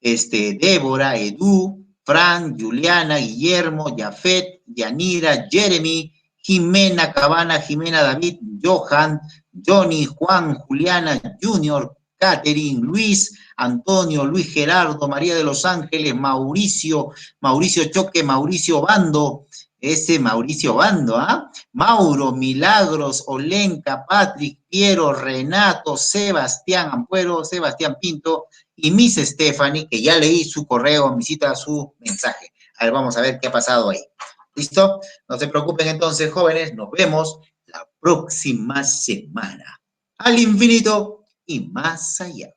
Débora, Edu, Fran, Juliana, Guillermo, Jafet, Yanira, Jeremy, Jimena Cabana, Jimena David, Johan, Johnny, Juan, Juliana, Junior, Catherine, Luis, Antonio, Luis Gerardo, María de los Ángeles, Mauricio, Mauricio Choque, Mauricio Bando, ese Mauricio Bando, ¿ah? Mauro, Milagros, Olenka, Patrick, Piero, Renato, Sebastián Ampuero, Sebastián Pinto y Miss Stephanie, que ya leí su correo, mi cita, su mensaje. A ver, vamos a ver qué ha pasado ahí. ¿Listo? No se preocupen entonces, jóvenes, nos vemos la próxima semana. Al infinito y más allá.